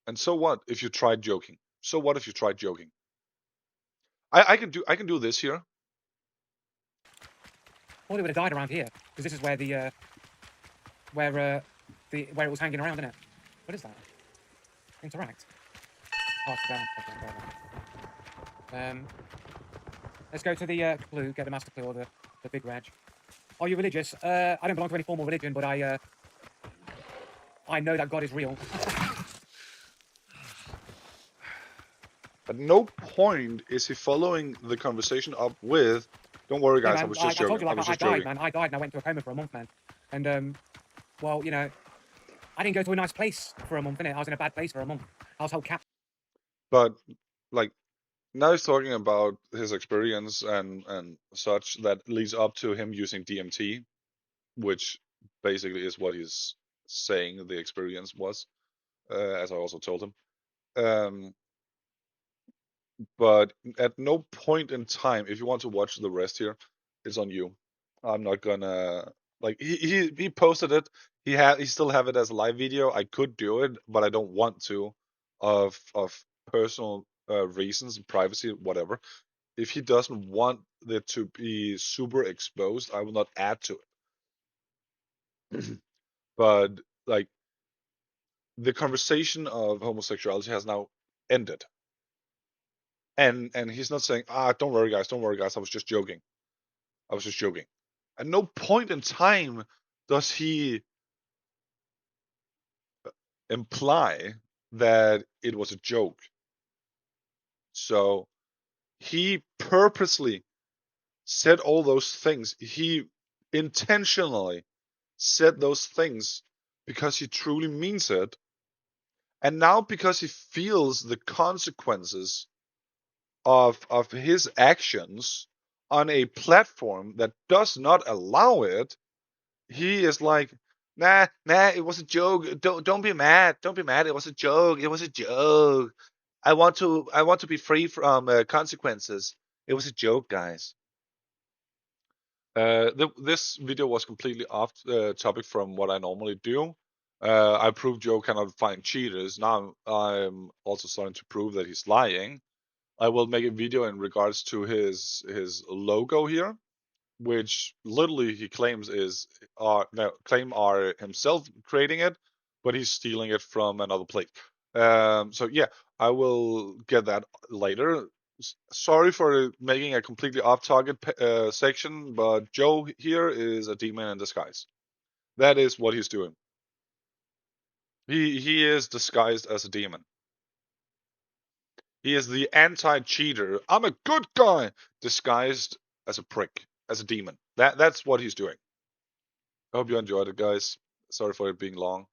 [SPEAKER 1] And so what if you tried joking? So what if you tried joking? I can do this here.
[SPEAKER 2] Thought it would have died around here because this is where where it was hanging around, isn't it? What is that? Interact. Oh, it's down. Let's go to the clue. Get the master clue or the big reg. Are you religious? I don't belong to any formal religion, but I know that God is real.
[SPEAKER 1] At no point is he following the conversation up with, "Don't worry,
[SPEAKER 2] Yeah,
[SPEAKER 1] guys, I
[SPEAKER 2] man.
[SPEAKER 1] was
[SPEAKER 2] I
[SPEAKER 1] just
[SPEAKER 2] told
[SPEAKER 1] joking.
[SPEAKER 2] you,
[SPEAKER 1] I
[SPEAKER 2] like,
[SPEAKER 1] was
[SPEAKER 2] I
[SPEAKER 1] just
[SPEAKER 2] died,
[SPEAKER 1] joking."
[SPEAKER 2] man. I died and I went into a coma for a month, man. And well, you know, I didn't go to a nice place for a month, innit? I was in a bad place for a month. I was held captive.
[SPEAKER 1] But like now he's talking about his experience and such that leads up to him using DMT, which basically is what he's saying the experience was, as I also told him. Um, but at no point in time, if you want to watch the rest here, it's on you. I'm not gonna like he posted it. He still have it as a live video. I could do it, but I don't want to, of personal reasons, privacy, whatever. If he doesn't want it to be super exposed, I will not add to it. But like the conversation of homosexuality has now ended, and he's not saying, don't worry, guys, don't worry, guys, I was just joking. I was just joking. At no point in time does he imply that it was a joke. So he purposely said all those things. He intentionally said those things because he truly means it. And now because he feels the consequences of his actions on a platform that does not allow it, he is like, nah, it was a joke. Don't be mad. Don't be mad. It was a joke. It was a joke. I want to be free from consequences. It was a joke, guys. This video was completely off topic from what I normally do. I proved Joe cannot find cheaters. Now I'm also starting to prove that he's lying. I will make a video in regards to his logo here, which literally he claims is are himself creating it, but he's stealing it from another place. So yeah, I will get that later. Sorry for making a completely off-target section, but Joe here is a demon in disguise. That is what he's doing. He is disguised as a demon. He is the anti-cheater. I'm a good guy disguised as a prick, as a demon. That's what he's doing. I hope you enjoyed it, guys. Sorry for it being long.